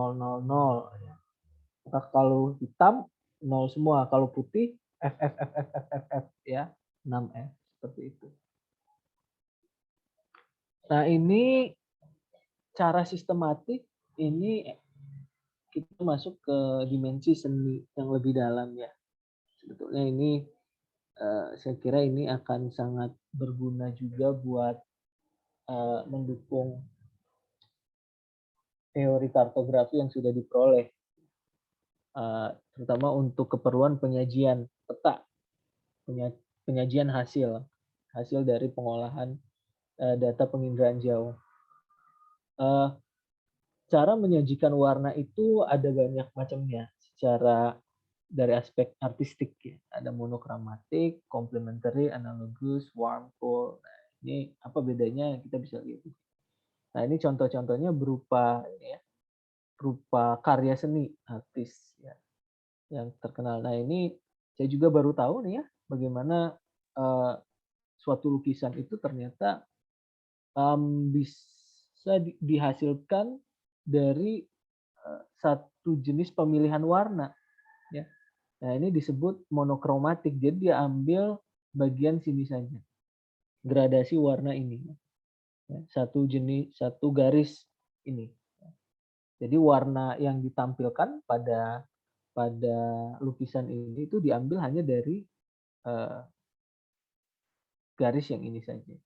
Maka kalau hitam 0 semua, kalau putih FF ya, 6F seperti itu. Nah, ini cara sistematik, ini kita masuk ke dimensi seni yang lebih dalam ya. Sebetulnya ini saya kira ini akan sangat berguna juga buat mendukung teori kartografi yang sudah diperoleh, terutama untuk keperluan penyajian peta, penyajian hasil dari pengolahan data penginderaan jauh. Cara menyajikan warna itu ada banyak macamnya secara dari aspek artistik ya. Ada monokromatik, complementary, analogous, warm, cool. Nah, ini apa bedanya kita bisa lihat. Nah, ini contoh-contohnya berupa ini ya, berupa karya seni artis ya, yang terkenal. Nah ini saya juga baru tahu nih ya bagaimana suatu lukisan itu ternyata bisa dihasilkan dari satu jenis pemilihan warna ya. Nah ini disebut monokromatik, jadi dia ambil bagian sini saja gradasi warna ini ya, satu garis ini. Jadi warna yang ditampilkan pada lukisan ini itu diambil hanya dari garis yang ini saja.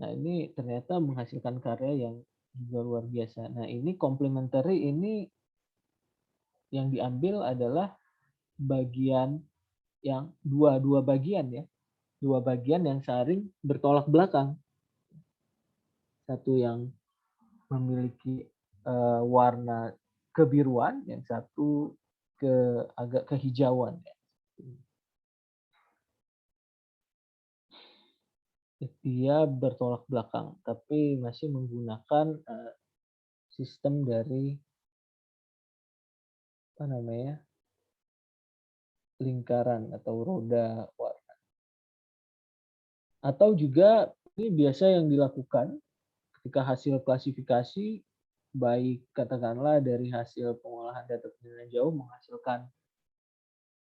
Nah ini ternyata menghasilkan karya yang juga luar biasa. Nah ini complementary ini yang diambil adalah bagian yang dua bagian ya, dua bagian yang saling bertolak belakang. Satu yang memiliki warna kebiruan, yang satu agak kehijauan. Ya. Dia bertolak belakang, tapi masih menggunakan sistem dari apa namanya lingkaran atau roda warna. Atau juga ini biasa yang dilakukan ketika hasil klasifikasi, baik katakanlah dari hasil pengolahan data penilaian jauh menghasilkan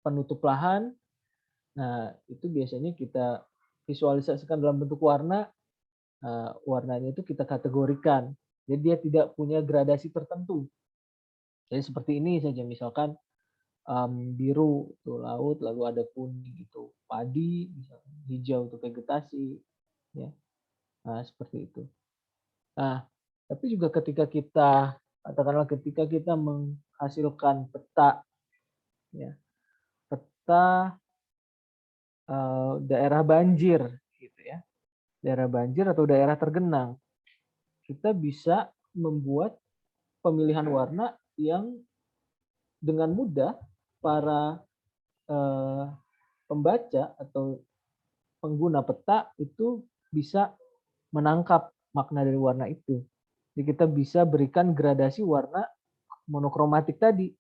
penutup lahan. Nah, itu biasanya kita visualisasikan dalam bentuk warna. Warnanya itu kita kategorikan. Jadi dia tidak punya gradasi tertentu. Jadi seperti ini saja, misalkan biru itu laut, lalu ada kuning itu padi, misalkan hijau itu vegetasi, ya. Nah, seperti itu. Nah, tapi juga ketika kita menghasilkan peta, ya, peta daerah banjir, gitu ya, daerah banjir atau daerah tergenang, kita bisa membuat pemilihan warna yang dengan mudah para pembaca atau pengguna peta itu bisa menangkap makna dari warna itu. Jadi kita bisa berikan gradasi warna monokromatik tadi.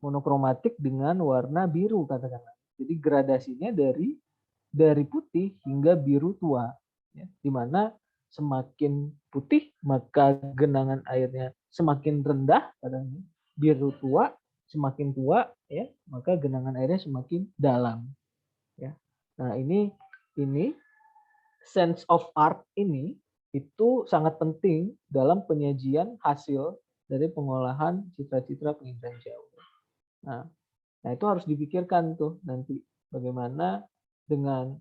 Monokromatik dengan warna biru katakanlah. Jadi gradasinya dari putih hingga biru tua. Ya, di mana semakin putih maka genangan airnya semakin rendah, kadang biru tua semakin tua ya, maka genangan airnya semakin dalam. Ya. Nah, ini sense of art ini itu sangat penting dalam penyajian hasil dari pengolahan citra-citra penginderaan jauh. Nah, itu harus dipikirkan tuh nanti bagaimana dengan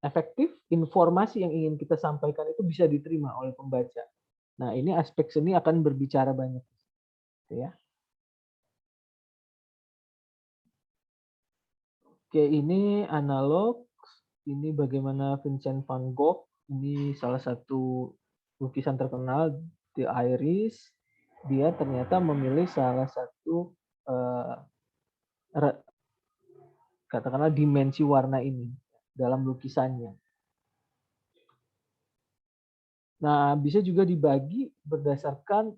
efektif informasi yang ingin kita sampaikan itu bisa diterima oleh pembaca. Nah, ini aspek seni akan berbicara banyak. Ya. Oke, ini analog. Ini bagaimana Vincent van Gogh, ini salah satu lukisan terkenal, The Iris. Dia ternyata memilih salah satu katakanlah dimensi warna ini dalam lukisannya. Nah, bisa juga dibagi berdasarkan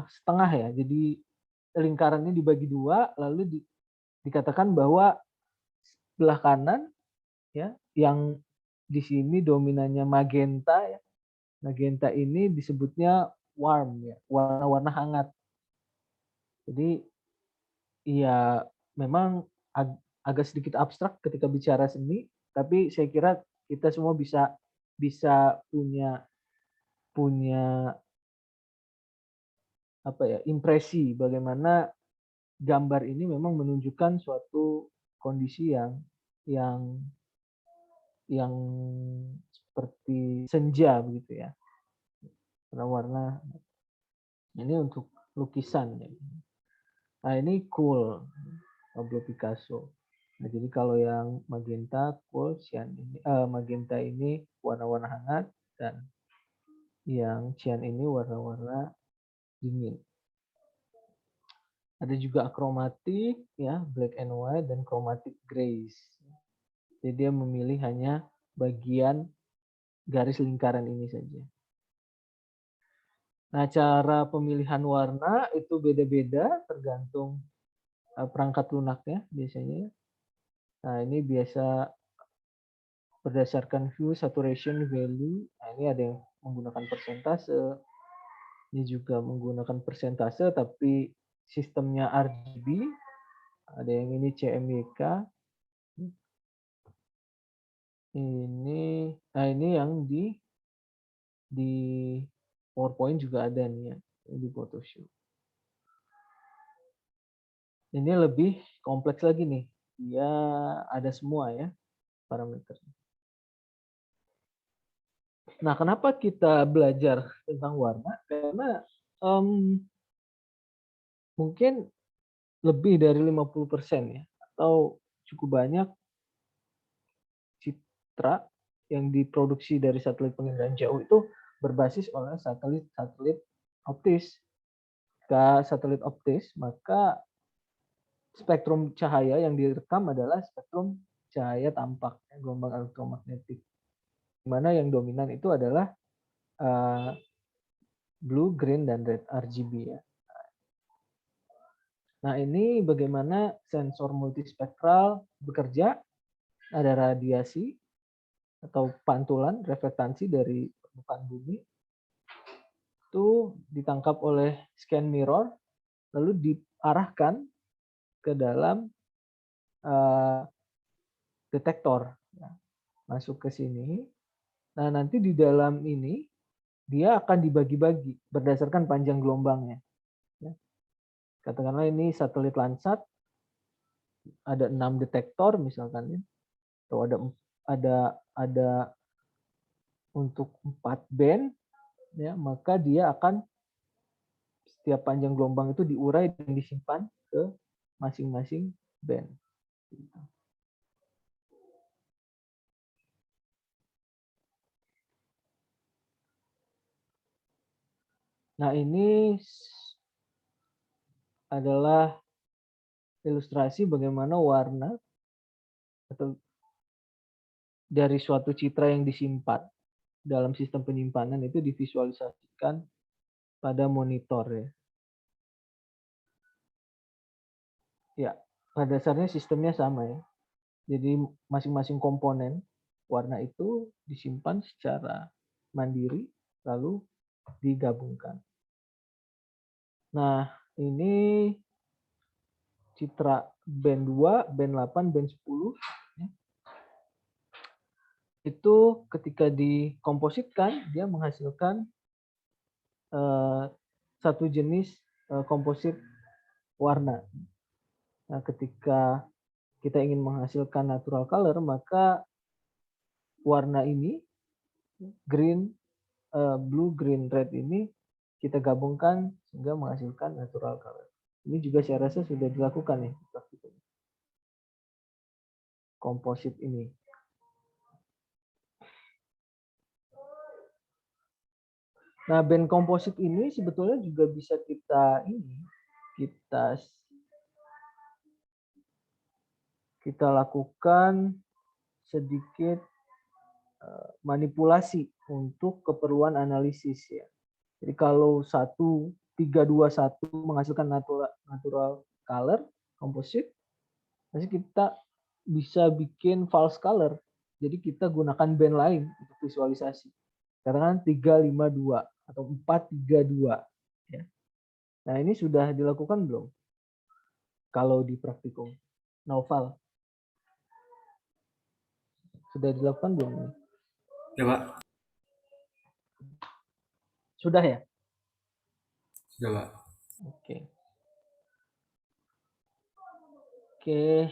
setengah ya. Jadi lingkarannya dibagi dua, lalu dikatakan bahwa sebelah kanan ya, yang di sini dominannya magenta ya. Magenta ini disebutnya warm ya, warna-warna hangat. Jadi ya memang agak sedikit abstrak ketika bicara seni, tapi saya kira kita semua bisa punya apa ya, impresi bagaimana gambar ini memang menunjukkan suatu kondisi yang seperti senja begitu ya. Warna-warna ini untuk lukisan ya. Nah, ini cool Pablo Picasso. Nah, jadi kalau yang magenta cool, cyan ini magenta ini warna-warna hangat, dan yang cyan ini warna-warna dingin. Ada juga akromatik ya, black and white, dan chromatic grays. Jadi dia memilih hanya bagian garis lingkaran ini saja. Nah, cara pemilihan warna itu beda-beda tergantung perangkat lunaknya biasanya. Nah, ini biasa berdasarkan hue, saturation, value. Nah, ini ada yang menggunakan persentase. Ini juga menggunakan persentase, tapi sistemnya RGB. Ada yang ini CMYK. Nah ini yang di PowerPoint juga ada nih ya, di Photoshop. Ini lebih kompleks lagi nih. Dia ada semua ya parameternya. Nah, kenapa kita belajar tentang warna? Karena mungkin lebih dari 50% ya, atau cukup banyak citra yang diproduksi dari satelit penginderaan jauh itu berbasis oleh satelit optis. Jika satelit optis, maka spektrum cahaya yang direkam adalah spektrum cahaya tampak, gelombang elektromagnetik. Di mana yang dominan itu adalah blue, green, dan red RGB ya. Nah, ini bagaimana sensor multispektral bekerja. Ada radiasi atau pantulan reflektansi dari permukaan bumi. Itu ditangkap oleh scan mirror, lalu diarahkan ke dalam detektor. Masuk ke sini. Nah, nanti di dalam ini, dia akan dibagi-bagi berdasarkan panjang gelombangnya. Katakanlah ini satelit Landsat, ada 6 detektor misalkan, atau ada untuk 4 band, ya, maka dia akan setiap panjang gelombang itu diurai dan disimpan ke masing-masing band. Nah, ini adalah ilustrasi bagaimana warna atau dari suatu citra yang disimpan dalam sistem penyimpanan itu divisualisasikan pada monitor ya. Ya, pada dasarnya sistemnya sama ya. Jadi masing-masing komponen warna itu disimpan secara mandiri lalu digabungkan. Nah, ini citra band 2, band 8, band 10. Itu ketika dikompositkan, dia menghasilkan satu jenis komposit warna. Nah, ketika kita ingin menghasilkan natural color, maka warna ini, green, blue, green, red ini kita gabungkan sehingga menghasilkan natural color. Ini juga saya rasa sudah dilakukan ya, komposit ini. Nah, band komposit ini sebetulnya juga bisa kita lakukan sedikit manipulasi untuk keperluan analisis ya. Jadi kalau 321 menghasilkan natural color komposit, nanti kita bisa bikin false color. Jadi kita gunakan band lain untuk visualisasi. Katakan 352 atau 432 ya. Nah, ini sudah dilakukan belum? Kalau di praktikum Noval. Sudah dilakukan belum? Ya, Pak. Sudah ya? Sudah, Pak. Oke. Oke.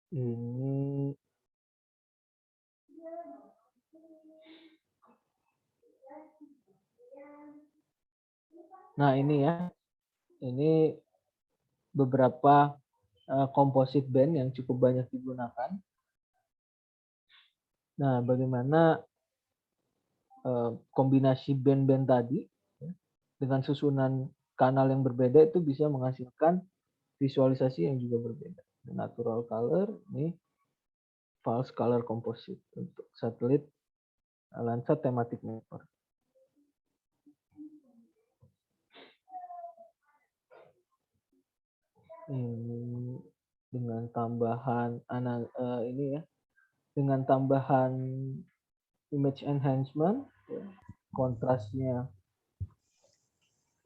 Ini nah ini ya, ini beberapa komposit band yang cukup banyak digunakan. Nah, bagaimana kombinasi band-band tadi dengan susunan kanal yang berbeda itu bisa menghasilkan visualisasi yang juga berbeda. Natural color ini false color composite untuk satelit Landsat thematic mapper. Ini dengan tambahan ini ya, dengan tambahan image enhancement, ya, kontrasnya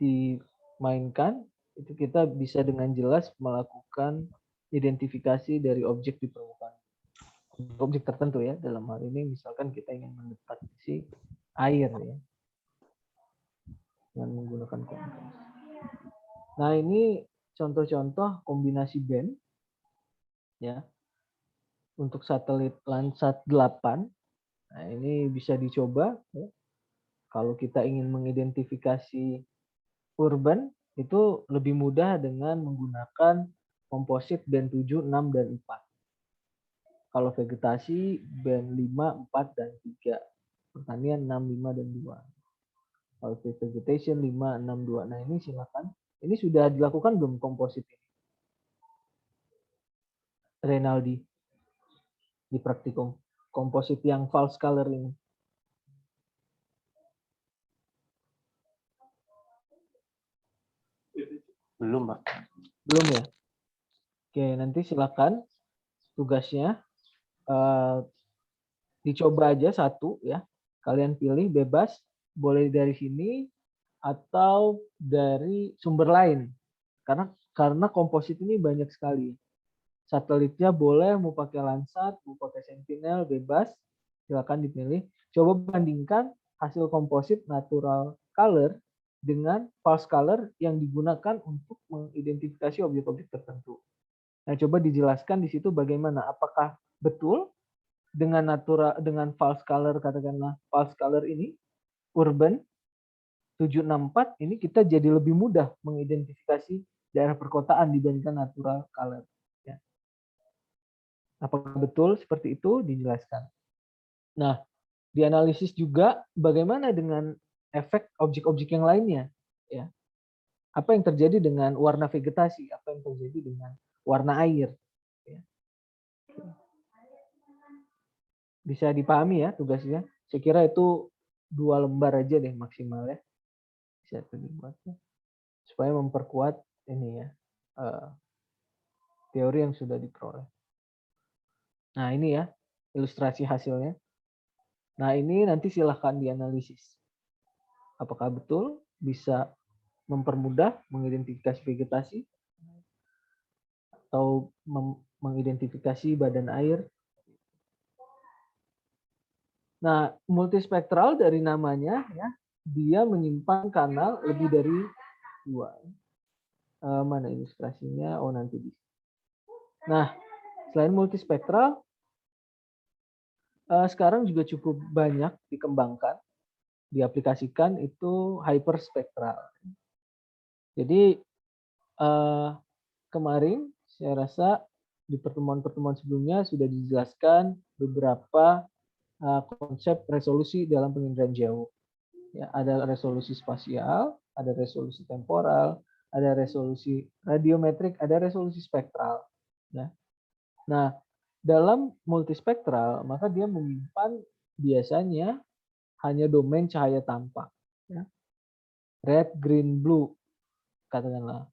dimainkan, itu kita bisa dengan jelas melakukan identifikasi dari objek di permukaan. Objek tertentu ya, dalam hal ini misalkan kita ingin mendeteksi air ya, dengan menggunakan kontras. Nah ini contoh-contoh kombinasi band ya untuk satelit Landsat 8. Nah ini bisa dicoba ya. Kalau kita ingin mengidentifikasi urban itu lebih mudah dengan menggunakan komposit band 7, 6, dan 4. Kalau vegetasi band 5, 4, dan 3. Pertanian 6, 5, dan 2. Kalau vegetation 5, 6, 2. Nah ini silakan. Ini sudah dilakukan belum komposit ini? Renaldi di praktikum komposit yang false color ini. Belum, Pak. Belum ya? Oke, nanti silakan tugasnya dicoba aja satu ya. Kalian pilih bebas, boleh dari sini atau dari sumber lain. Karena komposit ini banyak sekali. Satelitnya boleh mau pakai Landsat, mau pakai Sentinel, bebas. Silakan dipilih. Coba bandingkan hasil komposit natural color dengan false color yang digunakan untuk mengidentifikasi objek-objek tertentu. Nah, coba dijelaskan di situ bagaimana, apakah betul dengan false color, katakanlah false color ini urban 764 ini kita jadi lebih mudah mengidentifikasi daerah perkotaan dibandingkan natural color. Ya. Apakah betul seperti itu? Dijelaskan. Nah, dianalisis juga bagaimana dengan efek objek-objek yang lainnya. Ya. Apa yang terjadi dengan warna vegetasi? Apa yang terjadi dengan warna air? Ya. Bisa dipahami ya tugasnya. Saya kira itu 2 lembar aja deh maksimal ya. Bisa dibuatnya. Supaya memperkuat ini ya teori yang sudah diperoleh. Nah ini ya ilustrasi hasilnya. Nah ini nanti silahkan dianalisis. Apakah betul bisa mempermudah mengidentifikasi vegetasi atau mengidentifikasi badan air. Nah, multispektral dari namanya ya, dia menyimpan kanal lebih dari 2. Mana ilustrasinya? Oh, nanti bisa. Nah, selain multispektral, sekarang juga cukup banyak dikembangkan, diaplikasikan itu hyperspektral. Jadi kemarin saya rasa di pertemuan-pertemuan sebelumnya sudah dijelaskan beberapa konsep resolusi dalam penginderaan jauh. Ya, ada resolusi spasial, ada resolusi temporal, ada resolusi radiometrik, ada resolusi spektral. Ya. Nah, dalam multispektral maka dia menyimpan biasanya hanya domain cahaya tampak. Ya. Red, green, blue, katakanlah.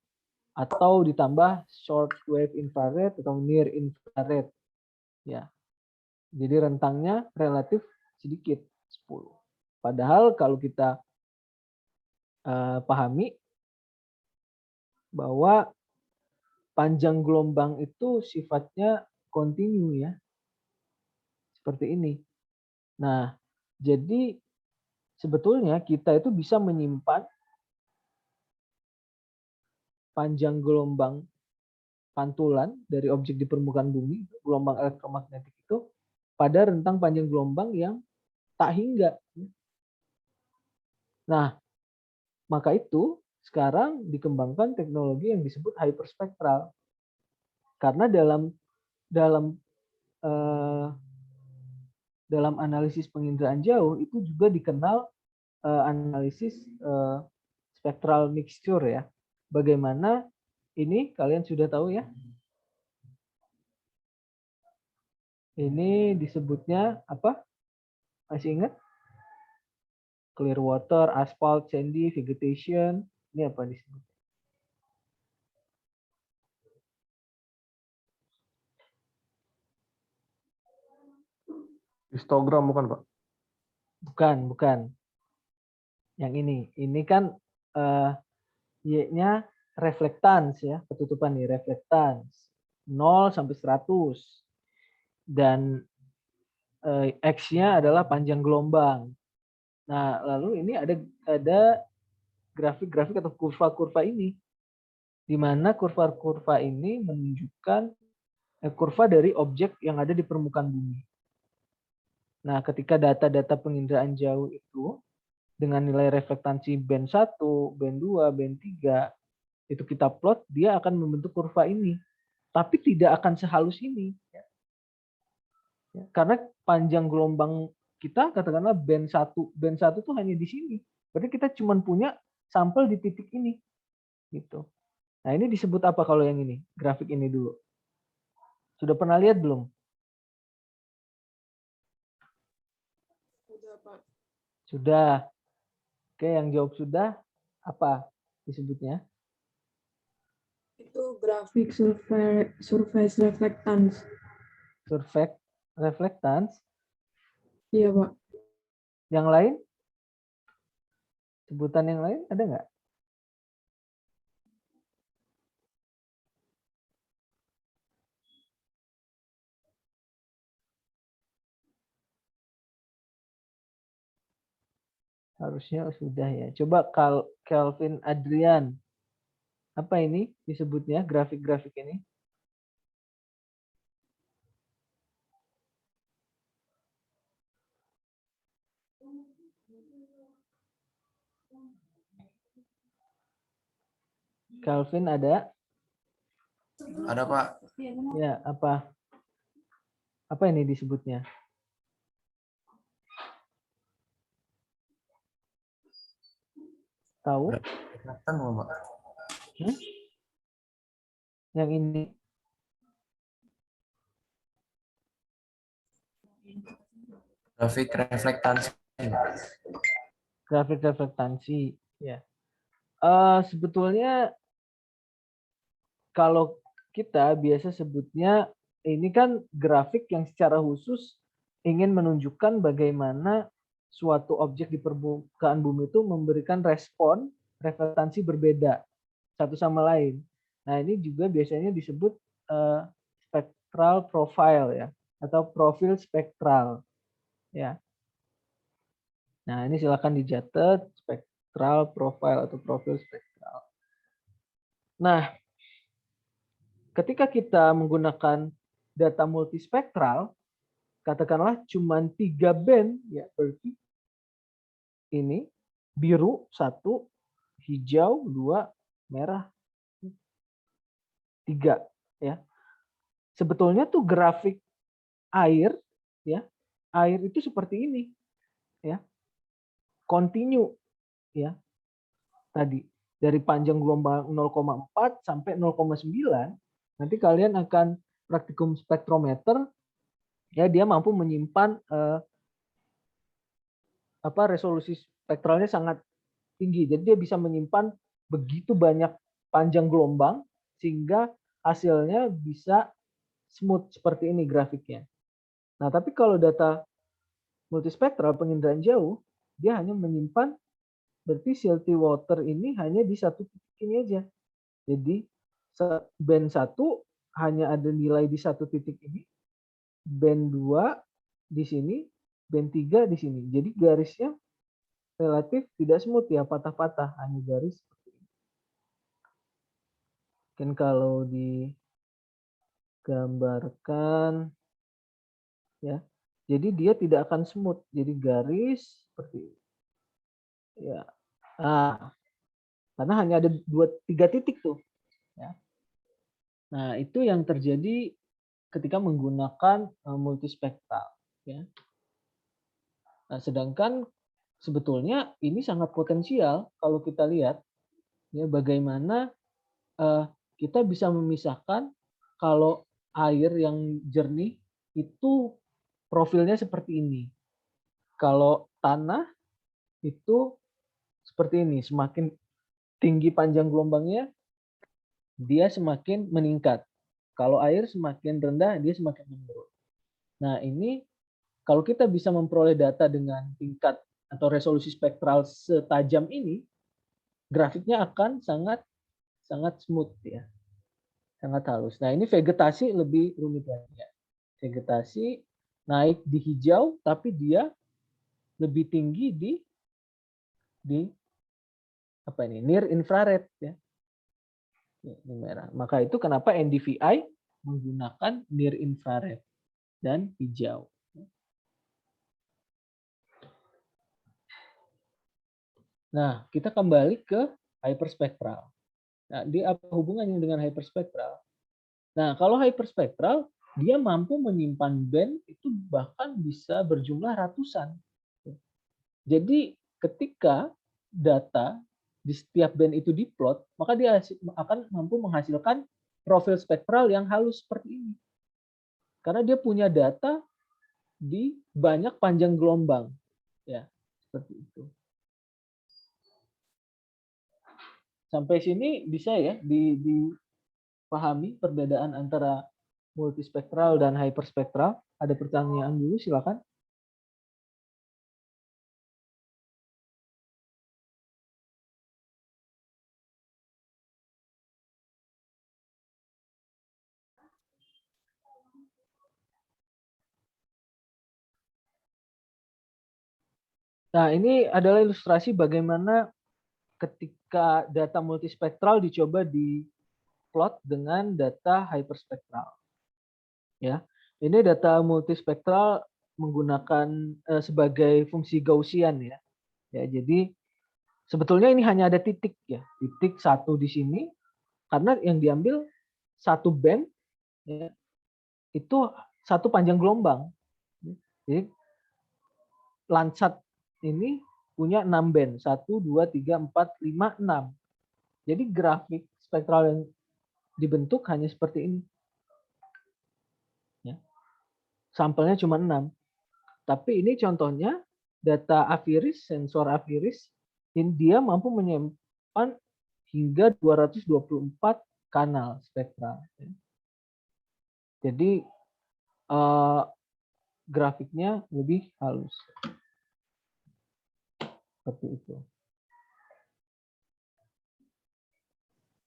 Atau ditambah short wave infrared atau near infrared. Ya. Jadi rentangnya relatif sedikit, 10. Padahal kalau kita pahami bahwa panjang gelombang itu sifatnya kontinu ya. Seperti ini. Nah, jadi sebetulnya kita itu bisa menyimpan panjang gelombang pantulan dari objek di permukaan bumi, gelombang elektromagnetik itu pada rentang panjang gelombang yang tak hingga. Nah, maka itu sekarang dikembangkan teknologi yang disebut hyperspektral. Karena dalam analisis penginderaan jauh itu juga dikenal analisis spectral mixture ya. Bagaimana ini kalian sudah tahu ya? Ini disebutnya apa? Masih ingat? Clear water, asphalt, sandy, vegetation. Ini apa disebut? Histogram bukan, Pak? Bukan. Yang ini kan Y-nya reflektans ya, ketutupan nih, reflektans. 0 sampai 100. Dan X-nya adalah panjang gelombang. Nah, lalu ini ada grafik-grafik atau kurva-kurva ini, di mana kurva-kurva ini menunjukkan kurva dari objek yang ada di permukaan bumi. Nah, ketika data-data penginderaan jauh itu dengan nilai reflektansi band 1, band 2, band 3, itu kita plot, dia akan membentuk kurva ini. Tapi tidak akan sehalus ini. Ya, karena panjang gelombang kita, katakanlah band 1. Band 1 tuh hanya di sini. Berarti kita cuma punya sampel di titik ini. Gitu. Nah, ini disebut apa kalau yang ini? Grafik ini dulu. Sudah pernah lihat belum? Udah, Pak. Sudah. Oke, yang jawab sudah, apa disebutnya? Itu grafik surface reflectance. Surface reflectance. Iya, Pak. Yang lain? Sebutan yang lain ada nggak? Harusnya sudah ya. Coba Calvin Adrian. Apa ini disebutnya grafik-grafik ini? Calvin ada? Ada, Pak. Ya, apa? Apa ini disebutnya? Tahu? Reflektan, Pak. Yang ini. Grafik reflektansi. Grafik reflektansi. Ya. Sebetulnya kalau kita biasa sebutnya ini kan grafik yang secara khusus ingin menunjukkan bagaimana suatu objek di permukaan bumi itu memberikan respon reflektansi berbeda satu sama lain. Nah, ini juga biasanya disebut spectral profile ya, atau profil spektral ya. Nah, ini silakan dicatat spectral profile atau profil spektral. Nah, ketika kita menggunakan data multispektral, katakanlah cuma 3 band ya, berarti ini biru 1, hijau 2, merah 3 ya. Sebetulnya tuh grafik air ya. Air itu seperti ini ya. Continue ya. Tadi dari panjang gelombang 0,4 sampai 0,9, nanti kalian akan praktikum spektrometer ya, dia mampu menyimpan resolusi spektralnya sangat tinggi. Jadi dia bisa menyimpan begitu banyak panjang gelombang sehingga hasilnya bisa smooth seperti ini grafiknya. Nah, tapi kalau data multispektral penginderaan jauh, dia hanya menyimpan berarti silty water ini hanya di satu titik ini aja. Jadi band 1 hanya ada nilai di satu titik ini, band 2 di sini, band 3 di sini. Jadi garisnya relatif tidak smooth ya, patah-patah, hanya garis seperti ini. Mungkin kalau digambarkan ya. Jadi dia tidak akan smooth, jadi garis seperti ini. Ya. Nah, karena hanya ada 3 titik tuh ya. Nah, itu yang terjadi ketika menggunakan multispektral ya. Nah, sedangkan sebetulnya ini sangat potensial kalau kita lihat ya bagaimana kita bisa memisahkan kalau air yang jernih itu profilnya seperti ini. Kalau tanah itu seperti ini, semakin tinggi panjang gelombangnya, dia semakin meningkat. Kalau air semakin rendah, dia semakin menurun. Nah, ini kalau kita bisa memperoleh data dengan tingkat atau resolusi spektral setajam ini, grafiknya akan sangat smooth ya, sangat halus. Nah, ini vegetasi lebih rumit lagi ya. Vegetasi naik di hijau, tapi dia lebih tinggi di apa ini, near infrared ya. Ini merah. Maka itu kenapa NDVI menggunakan near infrared dan hijau. Nah, kita kembali ke hyperspektral. Nah, dia apa hubungannya dengan hyperspektral? Nah, kalau hyperspektral, dia mampu menyimpan band itu bahkan bisa berjumlah ratusan. Jadi, ketika data di setiap band itu diplot, maka dia akan mampu menghasilkan profil spektral yang halus seperti ini. Karena dia punya data di banyak panjang gelombang. Ya, seperti itu. Sampai sini bisa ya dipahami perbedaan antara multispektral dan hyperspektral. Ada pertanyaan dulu, silakan. Nah, ini adalah ilustrasi bagaimana ketika data multispektral dicoba diplot dengan data hyperspektral. Ya, ini data multispektral menggunakan sebagai fungsi Gaussian ya. Ya, jadi sebetulnya ini hanya ada titik ya, titik satu di sini karena yang diambil satu band ya, itu satu panjang gelombang. Jadi Landsat ini punya 6 band, 1, 2, 3, 4, 5, 6. Jadi grafik spektral yang dibentuk hanya seperti ini. Ya. Sampelnya cuma 6. Tapi ini contohnya data Aviris, sensor Aviris, dia mampu menyimpan hingga 224 kanal spektral. Jadi grafiknya lebih halus. Seperti itu.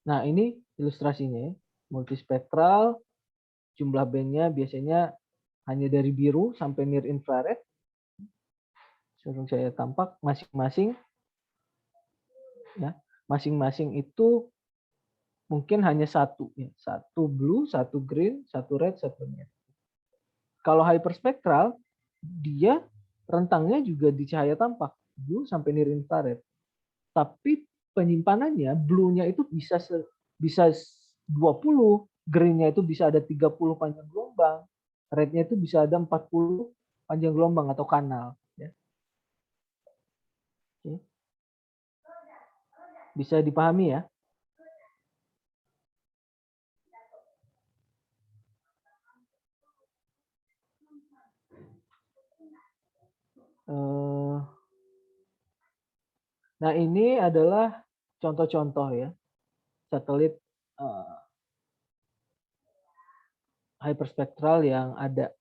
Nah, ini ilustrasinya. Multispektral, jumlah bandnya biasanya hanya dari biru sampai near infrared. Sebelum saya tampak masing-masing. Ya, masing-masing itu mungkin hanya satu. Ya. Satu blue, satu green, satu red, satu near. Kalau hyperspektral, dia rentangnya juga di cahaya tampak. Blue sampai near infrared. Tapi penyimpanannya blue-nya itu bisa 20, green-nya itu bisa ada 30 panjang gelombang, red-nya itu bisa ada 40 panjang gelombang atau kanal. Ya. Oke. Bisa dipahami ya? Nah, ini adalah contoh-contoh ya satelit hyperspektral yang ada.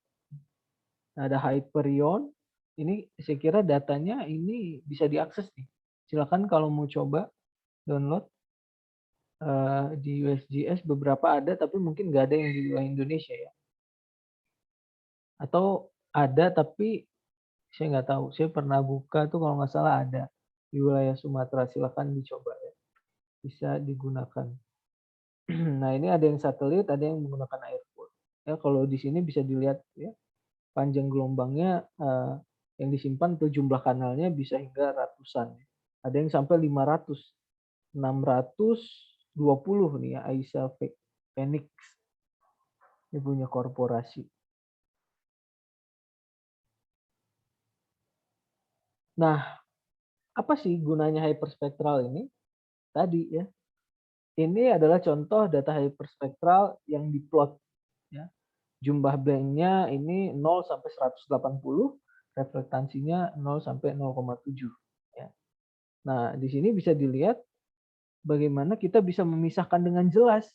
Ada Hyperion. Ini saya kira datanya ini bisa diakses nih. Silakan kalau mau coba download di USGS beberapa ada, tapi mungkin nggak ada yang di wilayah Indonesia ya. Atau ada tapi saya nggak tahu. Saya pernah buka tuh kalau nggak salah ada di wilayah Sumatera. Silakan dicoba ya. Bisa digunakan. Nah, ini ada yang satelit, ada yang menggunakan airport. Ya, kalau di sini bisa dilihat ya, panjang gelombangnya yang disimpan atau jumlah kanalnya bisa hingga ratusan. Ada yang sampai 500, 620 nih ya, Aisa Phoenix. Ini punya korporasi. Nah, apa sih gunanya hyperspektral ini? Tadi ya. Ini adalah contoh data hyperspektral yang diplot ya. jumlah bandnya ini 0 sampai 180, reflektansinya 0 sampai 0,7. Ya. Nah, di sini bisa dilihat bagaimana kita bisa memisahkan dengan jelas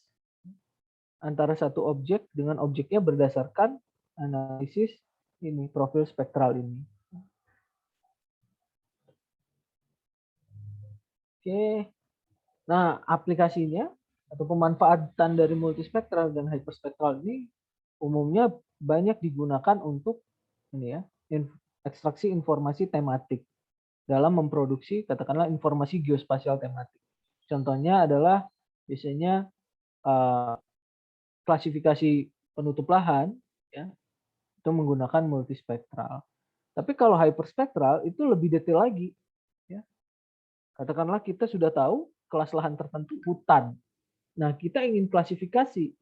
antara satu objek dengan objeknya berdasarkan analisis ini, profil spektral ini. Oke. Nah, aplikasinya atau pemanfaatan dari multispektral dan hyperspektral ini umumnya banyak digunakan untuk ini ya, ekstraksi informasi tematik dalam memproduksi katakanlah informasi geospasial tematik. Contohnya adalah biasanya klasifikasi penutup lahan ya, itu menggunakan multispektral. Tapi kalau hyperspektral itu lebih detail lagi ya. Katakanlah kita sudah tahu kelas lahan tertentu hutan. Nah, kita ingin klasifikasi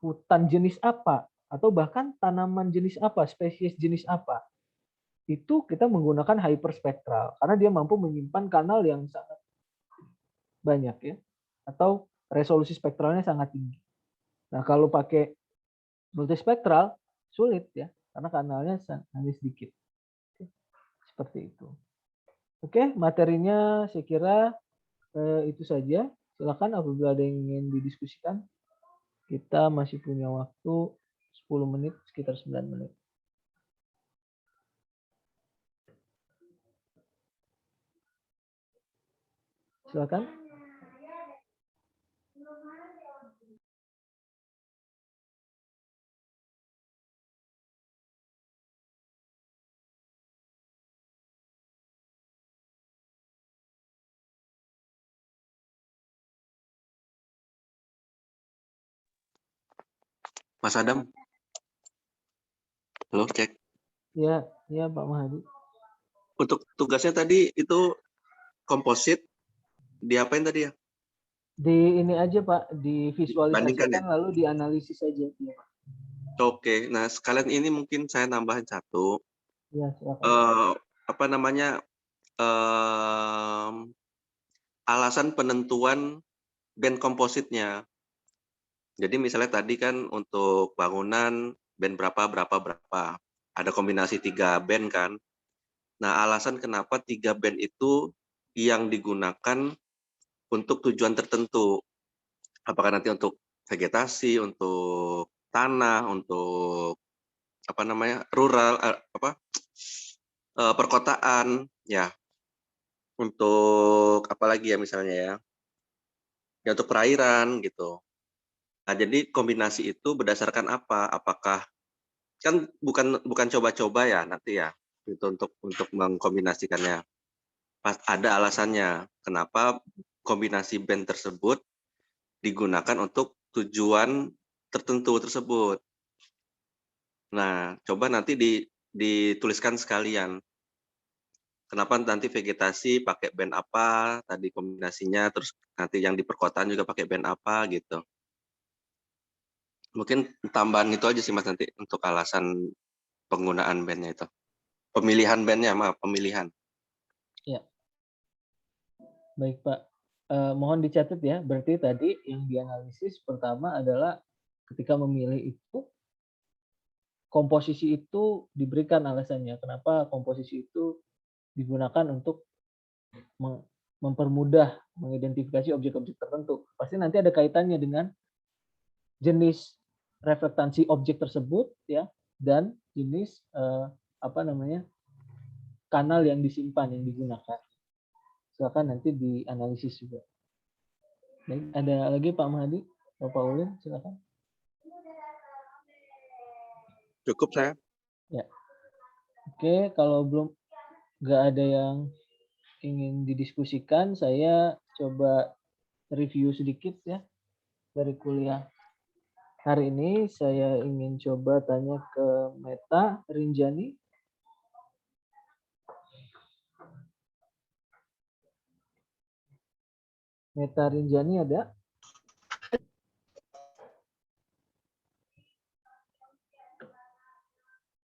hutan jenis apa atau bahkan tanaman jenis apa, spesies jenis apa. Itu kita menggunakan hyperspektral karena dia mampu menyimpan kanal yang sangat banyak ya, atau resolusi spektralnya sangat tinggi. Nah, kalau pakai multispektral sulit ya, karena kanalnya hanya sedikit. Seperti itu. Oke, materinya saya kira itu saja. Silakan apabila ada yang ingin didiskusikan. Kita masih punya waktu 10 menit, sekitar 9 menit. Silakan. Mas Adam. Halo, cek. Ya, ya Pak Mahadi. Untuk tugasnya tadi itu komposit, diapain tadi ya? Di ini aja Pak, Bandingkan ya? divisualisasikan lalu dianalisis saja. Ya. Oke, nah sekalian ini mungkin saya nambahin satu. Ya, silakan. Apa namanya, alasan penentuan band kompositnya. Jadi misalnya tadi kan untuk bangunan band berapa. Ada kombinasi 3 band kan. Nah, alasan kenapa 3 band itu yang digunakan untuk tujuan tertentu. Apakah nanti untuk vegetasi, untuk tanah, untuk apa namanya, rural, perkotaan, ya. Untuk apa lagi ya misalnya ya. Ya untuk perairan gitu. Nah, jadi kombinasi itu berdasarkan apa? Apakah kan bukan coba-coba ya nanti ya itu untuk mengkombinasikannya. Pas ada alasannya kenapa kombinasi band tersebut digunakan untuk tujuan tertentu tersebut. Nah, coba nanti dituliskan sekalian. Kenapa nanti vegetasi pakai band apa, tadi kombinasinya, terus nanti yang di perkotaan juga pakai band apa gitu. Mungkin tambahan itu aja sih Mas nanti untuk alasan penggunaan bandnya itu. Pemilihan bandnya, maaf, pemilihan. Ya. Baik Pak. Mohon dicatat ya, berarti tadi yang dianalisis pertama adalah ketika memilih itu, komposisi itu diberikan alasannya. Kenapa komposisi itu digunakan untuk mempermudah mengidentifikasi objek-objek tertentu. Pasti nanti ada kaitannya dengan jenis reflektansi objek tersebut ya, dan jenis kanal yang disimpan, yang digunakan. Silakan nanti dianalisis juga. Baik, ada lagi Pak Mahadi, Bapak Ulin, silakan. Cukup saya. Ya. Oke, kalau belum nggak ada yang ingin didiskusikan, saya coba review sedikit ya dari kuliah hari ini. Saya ingin coba tanya ke Meta Rinjani. Meta Rinjani ada?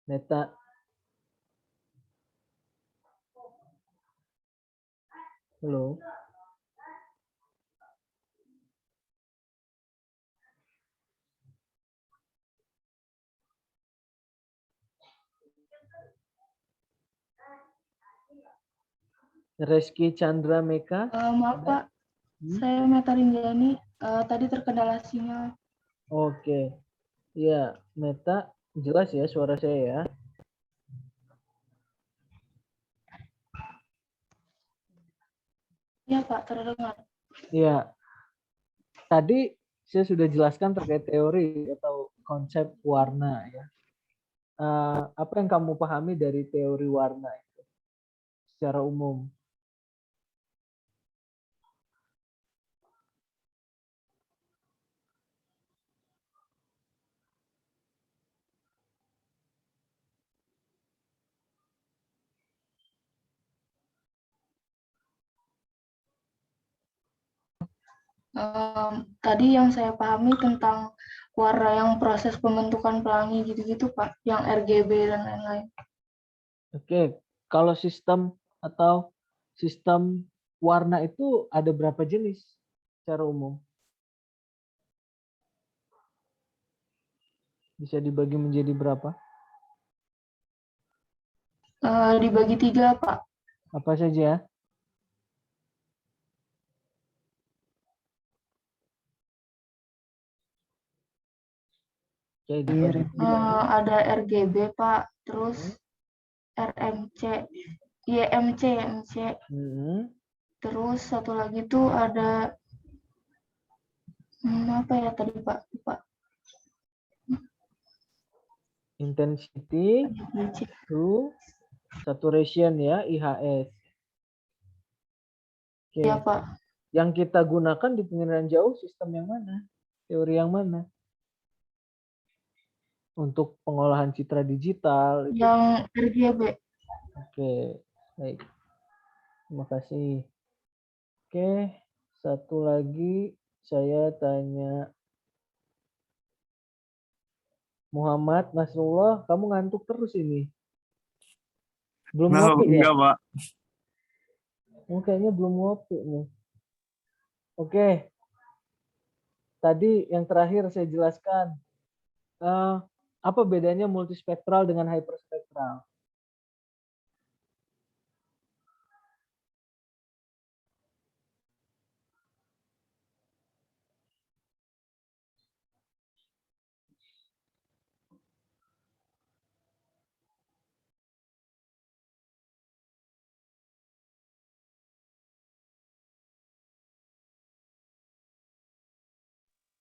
Meta. Halo. Reski Chandra Meka. Maaf Pak, saya Meta Rinjani. Tadi terkendala sinyal. Oke. Ya, Meta, jelas ya suara saya ya. Iya Pak, terdengar. Ya, tadi saya sudah jelaskan terkait teori atau konsep warna ya. Apa yang kamu pahami dari teori warna itu secara umum? Tadi yang saya pahami tentang warna yang proses pembentukan pelangi gitu-gitu Pak, yang RGB dan lain-lain. Oke, kalau sistem atau sistem warna itu ada berapa jenis secara umum? Bisa dibagi menjadi berapa? Dibagi 3 Pak. Apa saja? Oke, dibagi 3. Ada RGB Pak, terus RMC, YMC. Terus satu lagi tuh ada apa ya tadi Pak? Lupa. Intensity to saturation ya, IHS. Oke. Ya Pak. Yang kita gunakan di pengenalan jauh sistem yang mana? Teori yang mana? Untuk pengolahan citra digital. Yang RGB. Oke, baik. Terima kasih. Oke, satu lagi saya tanya. Muhammad Nasrullah, kamu ngantuk terus ini. Belum ngopi ya? Enggak, Pak. Kayaknya belum ngopi nih. Oke. Tadi yang terakhir saya jelaskan. Apa bedanya multispektral dengan hyperspektral?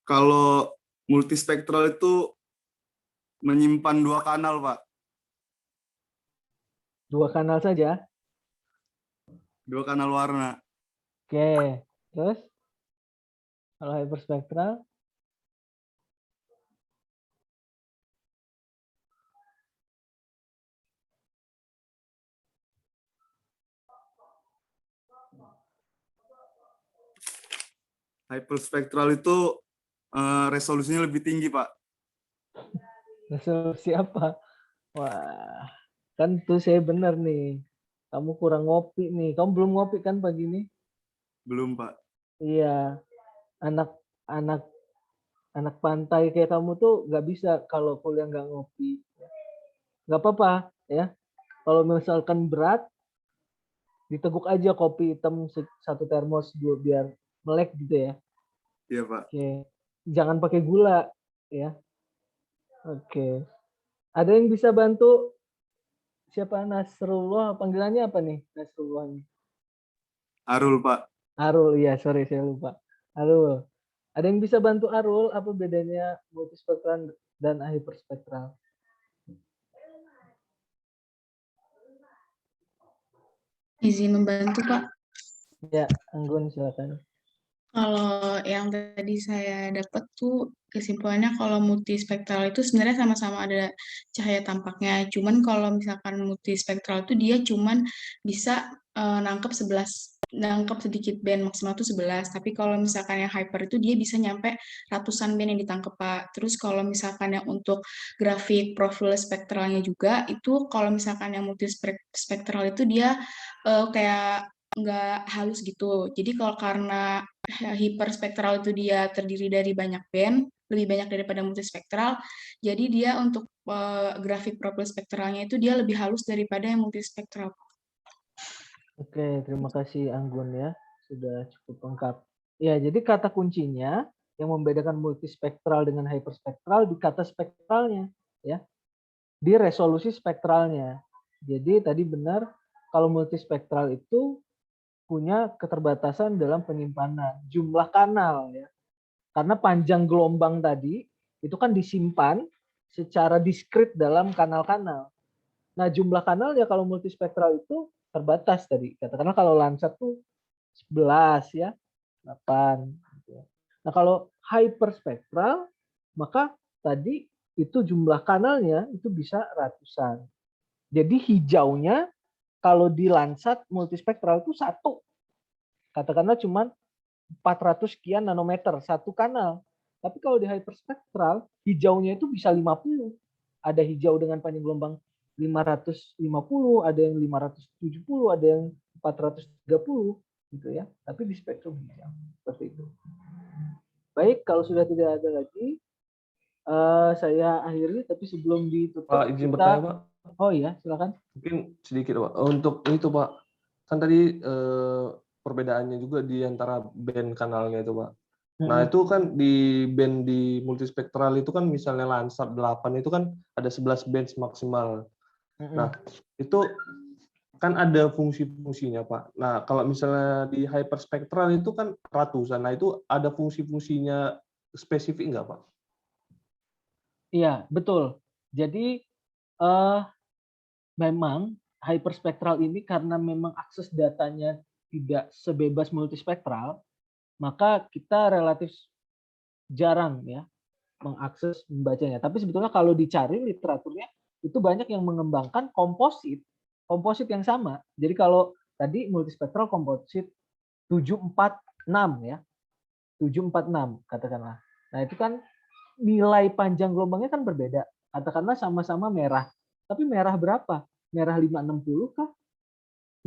Kalau multispektral itu menyimpan 2 kanal, Pak. 2 kanal saja? 2 kanal warna. Oke, terus? Kalau hyperspektral? Hyperspektral itu resolusinya lebih tinggi, Pak. Resolusi apa? Wah, kan tuh saya benar nih. Kamu kurang ngopi nih. Kamu belum ngopi kan pagi ini? Belum, Pak. Iya. Anak pantai kayak kamu tuh nggak bisa kalau kuliah nggak ngopi. Nggak apa-apa ya. Kalau misalkan berat, diteguk aja kopi hitam 1 termos biar melek gitu ya. Iya, Pak. Oke. Jangan pakai gula ya. Oke. Ada yang bisa bantu? Siapa? Nasrullah, panggilannya apa nih Nasrullah ini? Arul, Pak. Arul, iya, sorry saya lupa. Arul. Ada yang bisa bantu Arul apa bedanya multispektral dan hyperspektral? Izin membantu, Pak. Ya, Anggun silakan. Kalau yang tadi saya dapat tuh kesimpulannya kalau multispektral itu sebenarnya sama-sama ada cahaya tampaknya. Cuman kalau misalkan multispektral itu dia cuman bisa nangkep sedikit band, maksimal tuh 11. Tapi kalau misalkan yang hyper itu dia bisa nyampe ratusan band yang ditangkep, Pak. Terus kalau misalkan yang untuk grafik profil spektralnya juga itu kalau misalkan yang multispektral itu dia kayak nggak halus gitu. Jadi kalau karena hiperspektral itu dia terdiri dari banyak band, lebih banyak daripada multispektral, jadi dia untuk grafik profil spektralnya itu dia lebih halus daripada yang multispektral. Oke, terima kasih Anggun ya, sudah cukup lengkap. Ya, jadi kata kuncinya yang membedakan multispektral dengan hyperspektral di kata spektralnya, ya, di resolusi spektralnya. Jadi tadi benar kalau multispektral itu punya keterbatasan dalam penyimpanan jumlah kanal, ya, karena panjang gelombang tadi itu kan disimpan secara diskrit dalam kanal-kanal. Nah, jumlah kanal ya kalau multispektral itu terbatas tadi. Katakanlah kalau Landsat tuh 11 ya, 8. Gitu ya. Nah, kalau hyperspektral maka tadi itu jumlah kanalnya itu bisa ratusan. Jadi hijaunya kalau di Landsat multispektral itu satu. Katakanlah cuma 400 sekian nanometer satu kanal. Tapi kalau di hyperspektral hijaunya itu bisa 50. Ada hijau dengan panjang gelombang 550, ada yang 570, ada yang 430 gitu ya. Tapi di spektrum hijau seperti itu. Baik, kalau sudah tidak ada lagi saya akhiri, tapi sebelum ditutup Pak, izin bertanya, Pak. Oh iya, silakan. Mungkin sedikit, Pak. Untuk itu, Pak. Kan tadi perbedaannya juga di antara band kanalnya itu, Pak. Nah, itu kan di band di multispektral itu kan misalnya Landsat 8 itu kan ada 11 band maksimal. Nah, itu kan ada fungsi-fungsinya, Pak. Nah, kalau misalnya di hyperspektral itu kan ratusan. Nah, itu ada fungsi-fungsinya spesifik nggak, Pak? Iya, betul. Jadi memang hyperspektral ini karena memang akses datanya tidak sebebas multispektral, maka kita relatif jarang ya mengakses membacanya. Tapi sebetulnya kalau dicari literaturnya itu banyak yang mengembangkan komposit yang sama. Jadi kalau tadi multispektral komposit 746 ya. 746 katakanlah. Nah, itu kan nilai panjang gelombangnya kan berbeda. Katakanlah sama-sama merah. Tapi merah berapa? Merah 560 kah?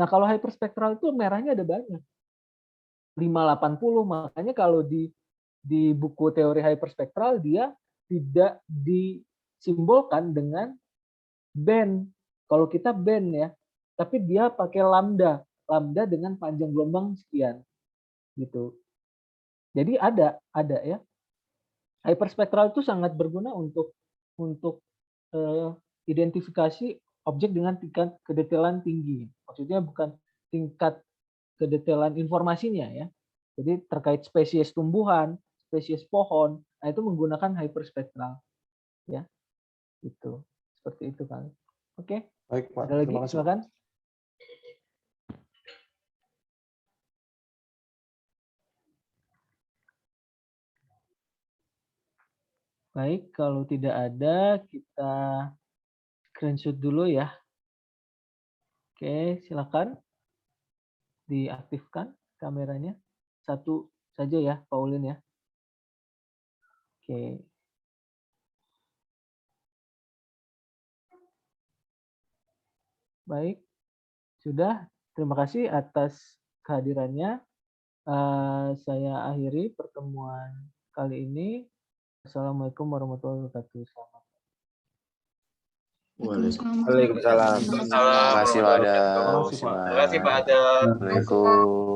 Nah, kalau hyperspektral itu merahnya ada banyak. 580. Makanya kalau di buku teori hyperspektral dia tidak disimbolkan dengan band. Kalau kita band ya, tapi dia pakai lambda dengan panjang gelombang sekian. Gitu. Jadi ada ya. Hyperspektral itu sangat berguna untuk identifikasi objek dengan tingkat kedetailan tinggi. Maksudnya bukan tingkat kedetailan informasinya ya. Jadi terkait spesies tumbuhan, spesies pohon, nah itu menggunakan hyperspektral. Ya. Itu. Seperti itu kan. Oke. Baik, Pak. Ada lagi? Silakan. Baik, kalau tidak ada, kita screenshot dulu ya. Oke, silakan diaktifkan kameranya. Satu saja ya, Pauline ya. Oke. Baik, sudah. Terima kasih atas kehadirannya. Saya akhiri pertemuan kali ini. Assalamualaikum warahmatullahi wabarakatuh. Selamat. Waalaikumsalam. Terima kasih, Pak Adam. Terima kasih, Pak Adam. Assalamualaikum.